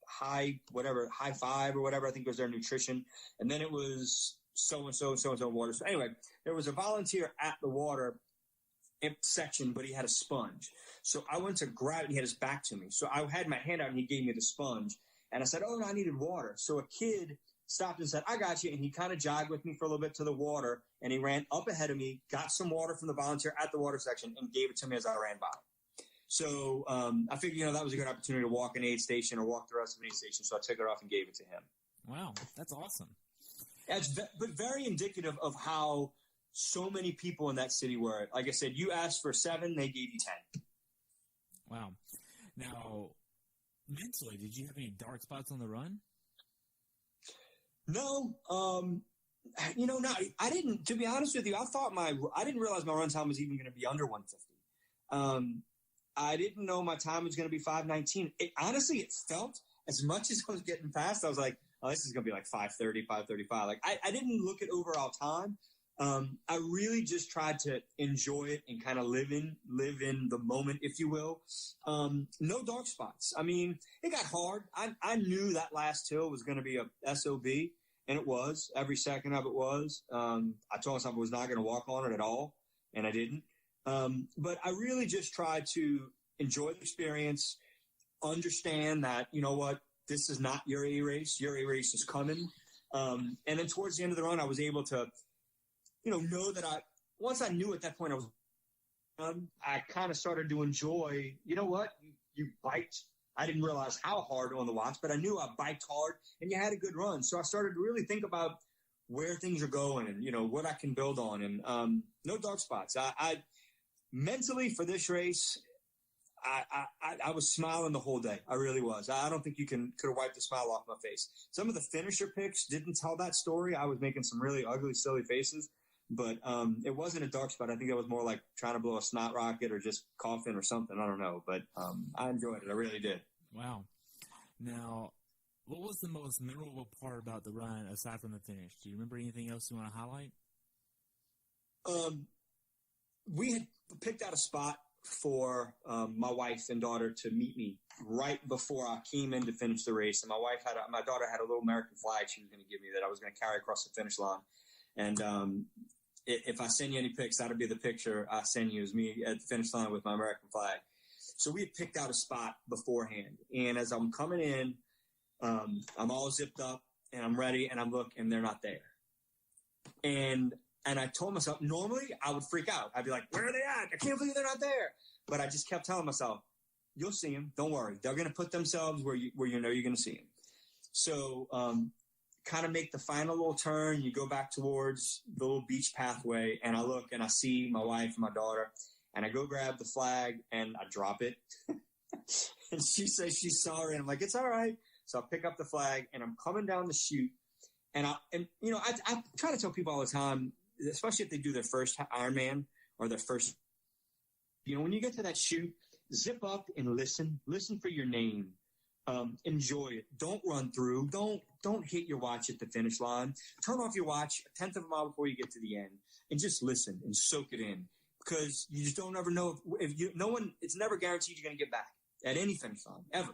high 5 or whatever, I think was their nutrition. And then it was so-and-so water. So anyway, there was a volunteer at the water, section, but he had a sponge. So I went to grab it, and he had his back to me. So I had my hand out, and he gave me the sponge. And I said, oh, no, I needed water. So a kid stopped and said, I got you. And he kind of jogged with me for a little bit to the water, and he ran up ahead of me, got some water from the volunteer at the water section, and gave it to me as I ran by. So I figured, that was a good opportunity to walk an aid station or walk the rest of an aid station. So I took it off and gave it to him. Wow, that's awesome. But very indicative of how so many people in that city were. Like I said, you asked for 7, they gave you 10. Wow. Now, mentally, did you have any dark spots on the run? No. No, I didn't. To be honest with you, I didn't realize my run time was even going to be under 150. I didn't know my time was going to be 5:19. Honestly, it felt, as much as I was getting fast, I was like, oh, this is going to be like 5:30, 5:35. Like, I didn't look at overall time. I really just tried to enjoy it and kind of live in the moment, if you will. No dark spots. I mean, it got hard. I knew that last hill was going to be a SOB, and it was. Every second of it was. I told myself I was not going to walk on it at all, and I didn't. But I really just tried to enjoy the experience, understand that, you know what, this is not your A race. Your A race is coming. And then towards the end of the run, I was able to, know that once I knew at that point I kind of started to enjoy, you know what, you biked. I didn't realize how hard on the watch, but I knew I biked hard and you had a good run. So I started to really think about where things are going and, what I can build on. And no dark spots. I mentally for this race, I was smiling the whole day. I really was. I don't think you could have wiped the smile off my face. Some of the finisher pics didn't tell that story. I was making some really ugly, silly faces. But it wasn't a dark spot. I think it was more like trying to blow a snot rocket or just coughing or something. I don't know. But I enjoyed it. I really did. Wow. Now, what was the most memorable part about the run aside from the finish? Do you remember anything else you want to highlight? We had picked out a spot for my wife and daughter to meet me right before I came in to finish the race. And my daughter had a little American flag she was going to give me that I was going to carry across the finish line. And if I send you any pics, that'll be the picture I send you, is me at the finish line with my American flag. So we had picked out a spot beforehand. And as I'm coming in, I'm all zipped up and I'm ready and I'm looking and they're not there. And I told myself, normally I would freak out. I'd be like, where are they at? I can't believe they're not there. But I just kept telling myself, you'll see them. Don't worry. They're going to put themselves where you know you're going to see them. So kind of make the final little turn. You go back towards the little beach pathway, and I look and I see my wife and my daughter, and I go grab the flag and I drop it. And she says she's sorry. And I'm like, it's all right. So I pick up the flag and I'm coming down the chute. And I try to tell people all the time, especially if they do their first Ironman or their first, when you get to that chute, zip up and listen for your name. Enjoy it. Don't run through. Don't hit your watch at the finish line. Turn off your watch a tenth of a mile before you get to the end and just listen and soak it in, because you just don't ever know it's never guaranteed you're going to get back at any finish line ever.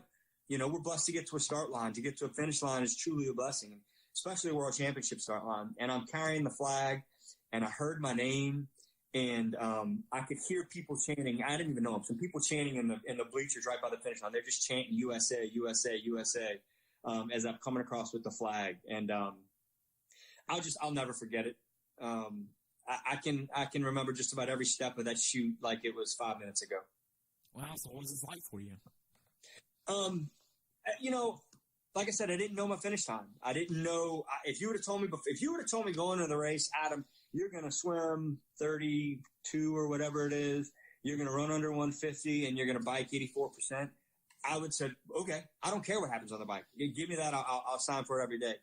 We're blessed to get to a start line. To get to a finish line is truly a blessing, especially a world championship start line. And I'm carrying the flag and I heard my name. And I could hear people chanting. I didn't even know them. Some people chanting in the bleachers right by the finish line. They're just chanting USA, USA, USA as I'm coming across with the flag. And I'll never forget it. I can remember just about every step of that chute like it was 5 minutes ago. Wow. So what was this like for you? Like I said, I didn't know my finish time. I didn't know if you would have told me going into the race, Adam, you're going to swim 32 or whatever it is. You're going to run under 150 and you're going to bike 84%. I would say, okay, I don't care what happens on the bike. Give me that. I'll sign for it every day.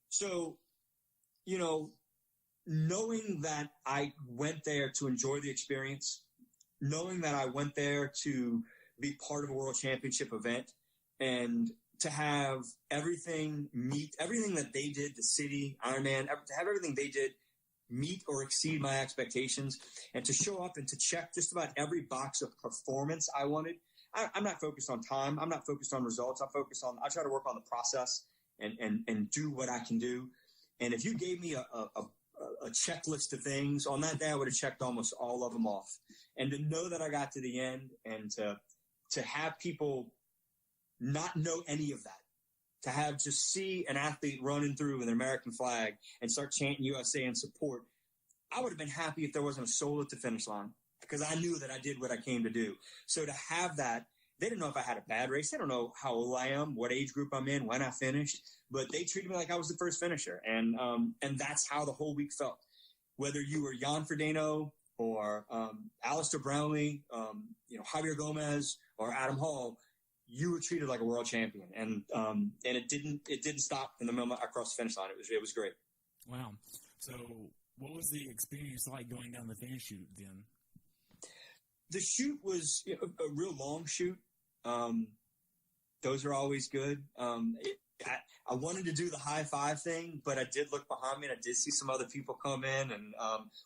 So, knowing that I went there to enjoy the experience, knowing that I went there to be part of a world championship event and to have everything that they did, the city, Ironman, to have everything they did meet or exceed my expectations, and to show up and to check just about every box of performance I wanted. I'm not focused on time. I'm not focused on results. I try to work on the process and do what I can do. And if you gave me a a checklist of things. On that day, I would have checked almost all of them off. And to know that I got to the end and to have people not know any of that, to have just see an athlete running through with an American flag and start chanting USA in support, I would have been happy if there wasn't a soul at the finish line, because I knew that I did what I came to do. So to have that, they didn't know if I had a bad race. They don't know how old I am, what age group I'm in, when I finished, but they treated me like I was the first finisher. And that's how the whole week felt. Whether you were Jan Frodeno or Alistair Brownlee, Javier Gomez or Adam Hall, you were treated like a world champion. And it didn't stop from the moment I crossed the finish line. It was great. Wow. So what was the experience like going down the finish chute then? The chute was a real long chute. Those are always good. I wanted to do the high five thing, but I did look behind me and I did see some other people come in. And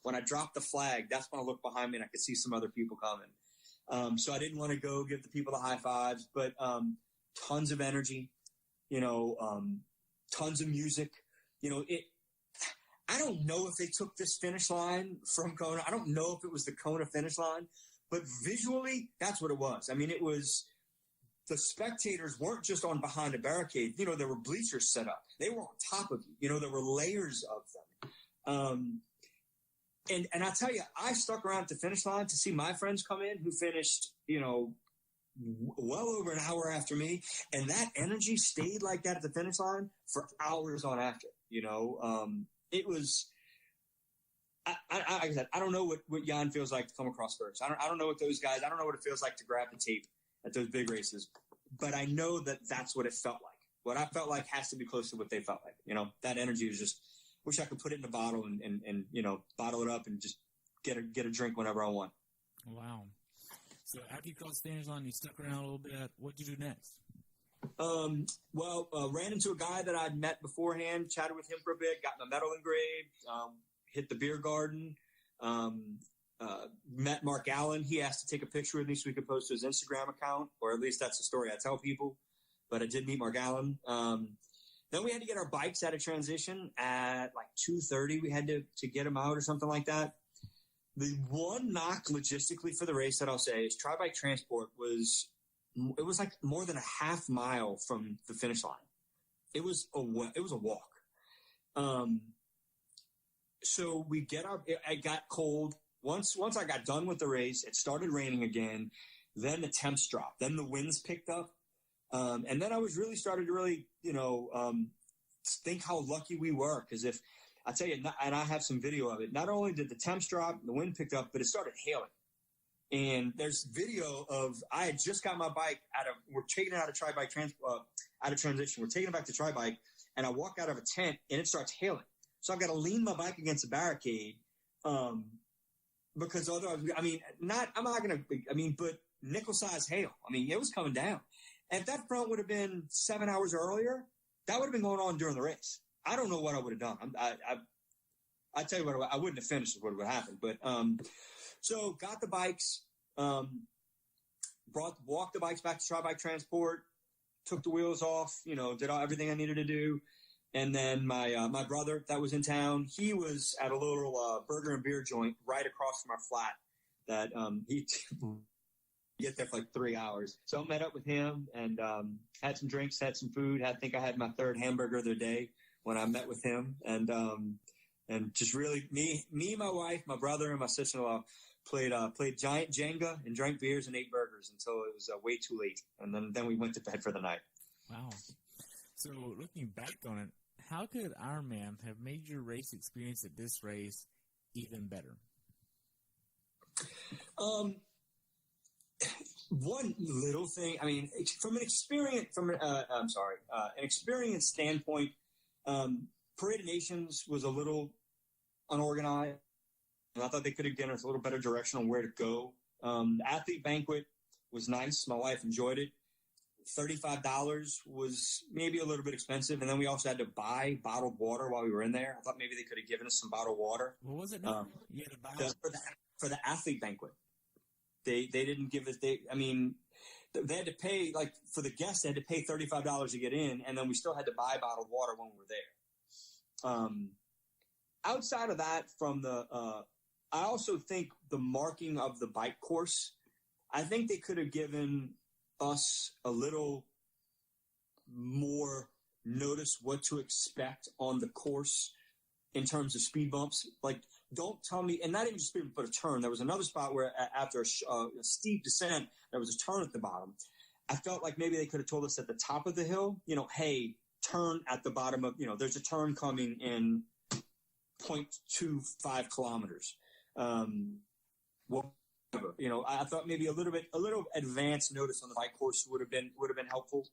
when I dropped the flag, that's when I looked behind me and I could see some other people coming. So I didn't want to go give the people the high fives, but tons of energy, tons of music. I don't know if they took this finish line from Kona. I don't know if it was the Kona finish line, but visually, that's what it was. I mean, it was the spectators weren't just on behind a barricade. There were bleachers set up. They were on top of you. There were layers of them. And I tell you, I stuck around at the finish line to see my friends come in who finished, well over an hour after me. And that energy stayed like that at the finish line for hours on after, it was, I said, I don't know what Jan feels like to come across first. I don't know what those guys, I don't know what it feels like to grab the tape at those big races, but I know that that's what it felt like. What I felt like has to be close to what they felt like. That energy was just, wish I could put it in a bottle and bottle it up and just get a drink whenever I want. Wow. So after you crossed the finish line, you stuck around a little bit. What did you do next? Ran into a guy that I'd met beforehand, chatted with him for a bit, got my medal engraved, hit the beer garden, met Mark Allen. He asked to take a picture with me so we could post to his Instagram account, or at least that's the story I tell people. But I did meet Mark Allen. Then we had to get our bikes out of transition at like 2:30. We had to get them out or something like that. The one knock logistically for the race that I'll say is Tri-Bike Transport was like more than a half mile from the finish line. It was a walk. So we it got cold. Once I got done with the race, it started raining again. Then the temps dropped. Then the winds picked up. And then I was really started to really, think how lucky we were. Because if I tell you, and I have some video of it, not only did the temps drop, the wind picked up, but it started hailing. And there's video of, I had just got my bike we're taking it out of Tri-Bike out of transition. We're taking it back to Tri-Bike, and I walk out of a tent and it starts hailing. So I've got to lean my bike against a barricade, because otherwise, but nickel-sized hail. It was coming down. And if that front would have been 7 hours earlier, that would have been going on during the race. I don't know what I would have done. I tell you what, I wouldn't have finished what would have happened. But so got the bikes, walked the bikes back to Tri-Bike Transport, took the wheels off, did everything I needed to do. And then my brother that was in town, he was at a little burger and beer joint right across from our flat that he get there for like 3 hours. So I met up with him and had some drinks, had some food. I think I had my third hamburger of the day when I met with him. And just really me, my wife, my brother, and my sister-in-law played giant Jenga and drank beers and ate burgers until it was way too late. And then we went to bed for the night. Wow. So looking back on it, how could Ironman have made your race experience at this race even better? One little thing, from an experience standpoint, Parade of Nations was a little unorganized, and I thought they could have given us a little better direction on where to go. The athlete banquet was nice. My wife enjoyed it. $35 was maybe a little bit expensive, and then we also had to buy bottled water while we were in there. I thought maybe they could have given us some bottled water. What was it? You had to buy for the athlete banquet. They didn't give us. They had to pay, like, for the guests. They had to pay $35 to get in, and then we still had to buy bottled water when we were there. outside of that, I also think the marking of the bike course, I think they could have given us a little more notice what to expect on the course in terms of speed bumps. Like, don't tell me, and not even just speed bump, but a turn. There was another spot where after a steep descent, there was a turn at the bottom. I felt like maybe they could have told us at the top of the hill, hey, turn at the bottom of, there's a turn coming in 0.25 kilometers. Whatever, I thought maybe a little advanced notice on the bike course would have been helpful.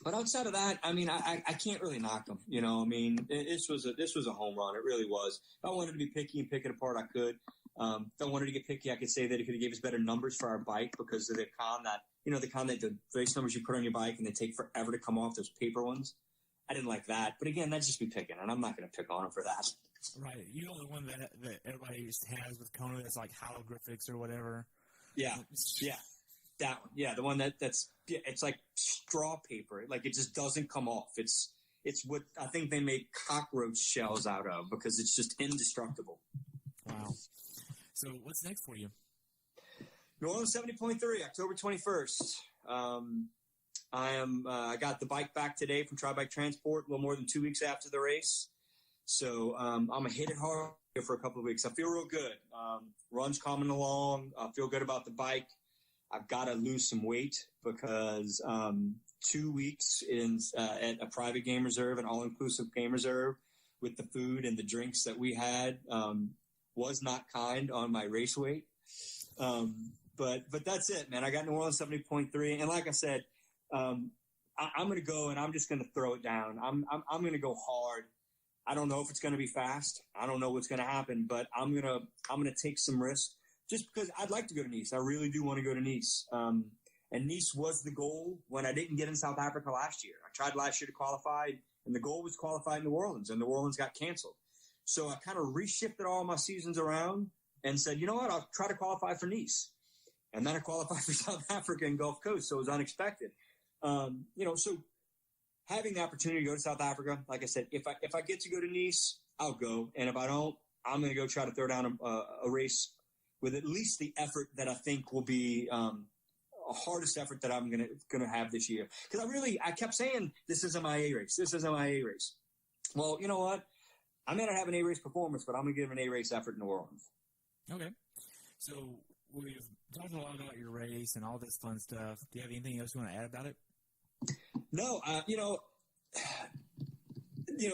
But outside of that, I mean, I can't really knock them. This was a home run. It really was. If I wanted to be picky and pick it apart, I could. If I wanted to get picky, I could say that it could have gave us better numbers for our bike because of the con that the race numbers you put on your bike and they take forever to come off, those paper ones. I didn't like that. But again, that's just me picking, and I'm not going to pick on them for that. Right. You know the one that everybody has with Kona that's like holographics or whatever? Yeah. Yeah. That one. Yeah, the one it's like straw paper. Like, it just doesn't come off. It's what I think they made cockroach shells out of because it's just indestructible. Wow. So what's next for you? New Orleans 70.3, October 21st. I got the bike back today from Tri Bike Transport a little more than 2 weeks after the race. So I'm going to hit it hard for a couple of weeks. I feel real good. Run's coming along. I feel good about the bike. I've got to lose some weight because 2 weeks at a private game reserve, an all-inclusive game reserve, with the food and the drinks that we had was not kind on my race weight. But that's it, man. I got New Orleans 70.3. And like I said, I'm going to go and I'm just going to throw it down. I'm going to go hard. I don't know if it's going to be fast. I don't know what's going to happen, but I'm going to take some risks just because I'd like to go to Nice. I really do want to go to Nice. And Nice was the goal when I didn't get in South Africa last year. I tried last year to qualify, and the goal was qualify in New Orleans, and New Orleans got canceled. So I kind of reshifted all my seasons around and said, you know what, I'll try to qualify for Nice. And then I qualified for South Africa and Gulf Coast, so it was unexpected. So having the opportunity to go to South Africa, like I said, if I get to go to Nice, I'll go. And if I don't, I'm going to go try to throw down a race with at least the effort that I think will be a hardest effort that I'm gonna have this year. Because I kept saying, this is a MIA race. This is a MIA race. Well, you know what? I may not have an A-race performance, but I'm going to give an A-race effort in New Orleans. Okay. So we've talked a lot about your race and all this fun stuff. Do you have anything else you want to add about it? No,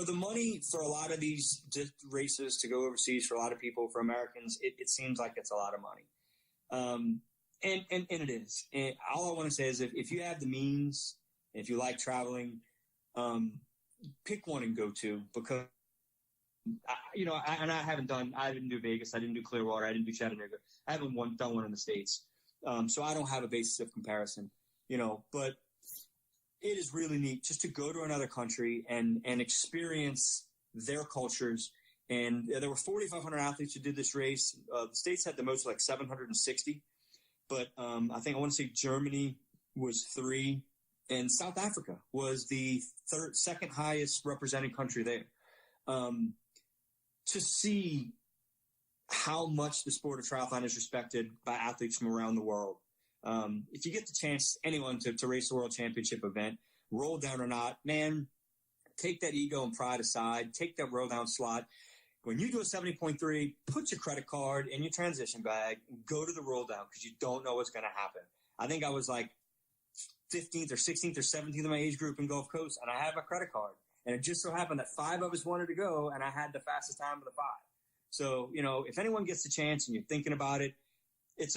the money for a lot of these races to go overseas for a lot of people, for Americans, it seems like it's a lot of money. And it is. And all I want to say is if you have the means, if you like traveling, pick one and go to, because, I didn't do Vegas. I didn't do Clearwater. I didn't do Chattanooga. I haven't done one in the States. So I don't have a basis of comparison, but it is really neat just to go to another country and experience their cultures. And there were 4,500 athletes who did this race. The States had the most, like 760. But I want to say Germany was 3, and South Africa was the second highest representing country there. To see how much the sport of triathlon is respected by athletes from around the world. If you get the chance, anyone to race the World Championship event, roll down or not, man, take that ego and pride aside, take that roll down slot. When you do a 70.3, put your credit card in your transition bag and go to the roll down because you don't know what's going to happen. I think I was like 15th or 16th or 17th in my age group in Gulf Coast, and I had my credit card. And it just so happened that 5 of us wanted to go, and I had the fastest time of the 5. So, if anyone gets the chance and you're thinking about it, it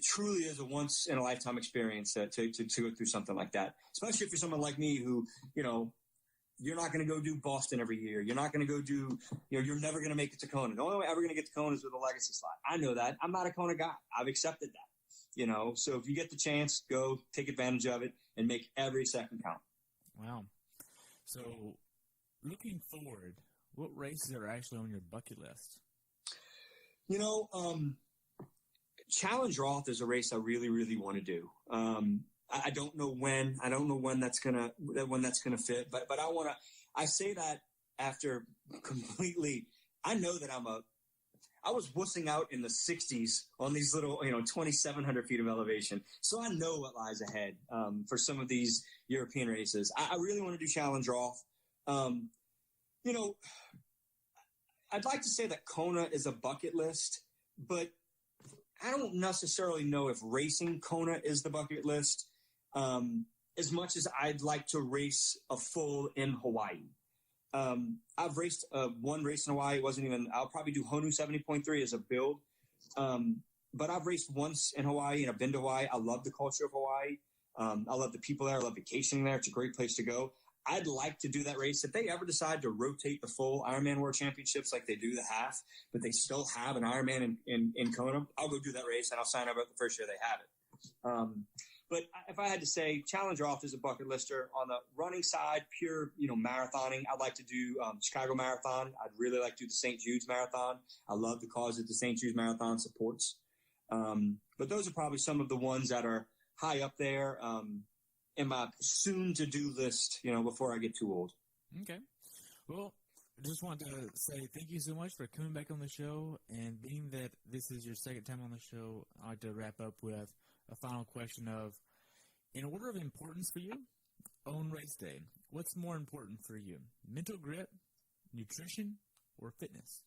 truly is a once in a lifetime experience to go through something like that. Especially if you're someone like me who, you're not going to go do Boston every year. You're not going to go do, you're never going to make it to Kona. The only way ever going to get to Kona is with a legacy slot. I know that. I'm not a Kona guy. I've accepted that, So if you get the chance, go take advantage of it and make every second count. Wow. So looking forward, what races are actually on your bucket list? Challenge Roth is a race I really, really want to do. I don't know when. I don't know when that's gonna fit. But I say that after completely, I know that I was wussing out in the 60s on these little, 2,700 feet of elevation. So I know what lies ahead for some of these European races. I really want to do Challenge Off. I'd like to say that Kona is a bucket list, but I don't necessarily know if racing Kona is the bucket list as much as I'd like to race a full in Hawaii. I've raced one race in Hawaii. It wasn't even, I'll probably do Honu 70.3 as a build. But I've raced once in Hawaii and I've been to Hawaii. I love the culture of Hawaii. I love the people there. I love vacationing there. It's a great place to go. I'd like to do that race. If they ever decide to rotate the full Ironman World Championships like they do the half, but they still have an Ironman in Kona, I'll go do that race and I'll sign up the first year they have it. But if I had to say, Challenge Off is a bucket lister. On the running side, pure, marathoning, I'd like to do Chicago Marathon. I'd really like to do the St. Jude's Marathon. I love the cause that the St. Jude's Marathon supports. But those are probably some of the ones that are high up there in my soon-to-do list, before I get too old. Okay. Well, I just wanted to say thank you so much for coming back on the show. And being that this is your second time on the show, I'd like to wrap up with a final question of, in order of importance for you, on race day, what's more important for you? Mental grit, nutrition, or fitness?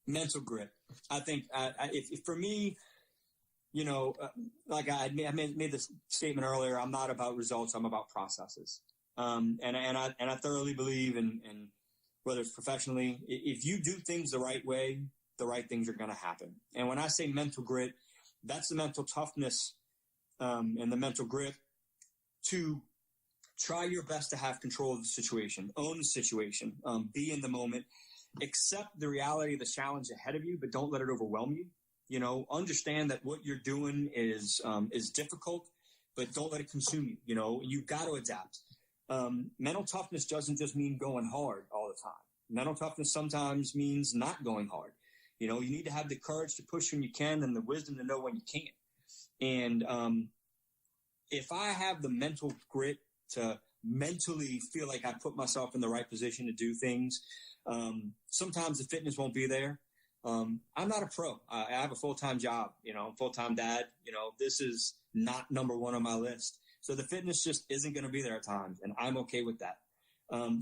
Mental grit. I think if for me, like I made this statement earlier, I'm not about results. I'm about processes. And I thoroughly believe in whether it's professionally, if you do things the right way, the right things are going to happen. And when I say mental grit, that's the mental toughness and the mental grit to try your best to have control of the situation, own the situation, be in the moment, accept the reality of the challenge ahead of you, but don't let it overwhelm you. Understand that what you're doing is difficult, but don't let it consume you. You've got to adapt. Mental toughness doesn't just mean going hard all the time. Mental toughness sometimes means not going hard. You need to have the courage to push when you can and the wisdom to know when you can't. And if I have the mental grit to mentally feel like I put myself in the right position to do things, sometimes the fitness won't be there. I'm not a pro. I have a full-time job, full-time dad. This is not number one on my list. So the fitness just isn't going to be there at times, and I'm okay with that.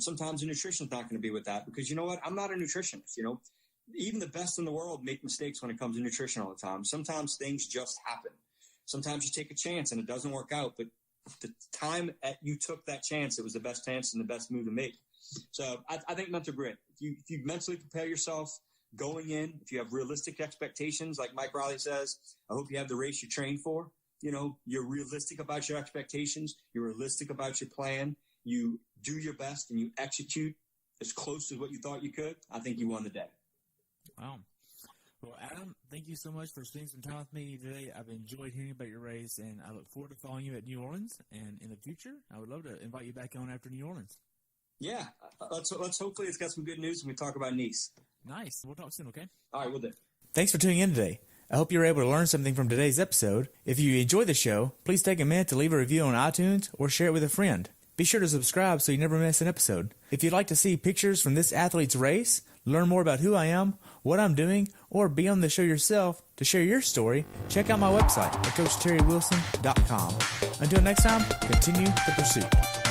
Sometimes the nutrition is not going to be with that because you know what? I'm not a nutritionist, Even the best in the world make mistakes when it comes to nutrition all the time. Sometimes things just happen. Sometimes you take a chance and it doesn't work out, but the time you took that chance, it was the best chance and the best move to make. So I think mental grit. If you mentally prepare yourself going in, if you have realistic expectations, like Mike Riley says, I hope you have the race you trained for. You're realistic about your expectations. You're realistic about your plan. You do your best and you execute as close to what you thought you could. I think you won the day. Wow. Well, Adam, thank you so much for spending some time with me today. I've enjoyed hearing about your race, and I look forward to following you at New Orleans. And in the future, I would love to invite you back on after New Orleans. Yeah. Let's hopefully it's got some good news when we talk about Nice. Nice. We'll talk soon, okay? All right, we'll do. Thanks for tuning in today. I hope you were able to learn something from today's episode. If you enjoyed the show, please take a minute to leave a review on iTunes or share it with a friend. Be sure to subscribe so you never miss an episode. If you'd like to see pictures from this athlete's race, learn more about who I am, what I'm doing, or be on the show yourself to share your story, check out my website at CoachTerryWilson.com. Until next time, continue the pursuit.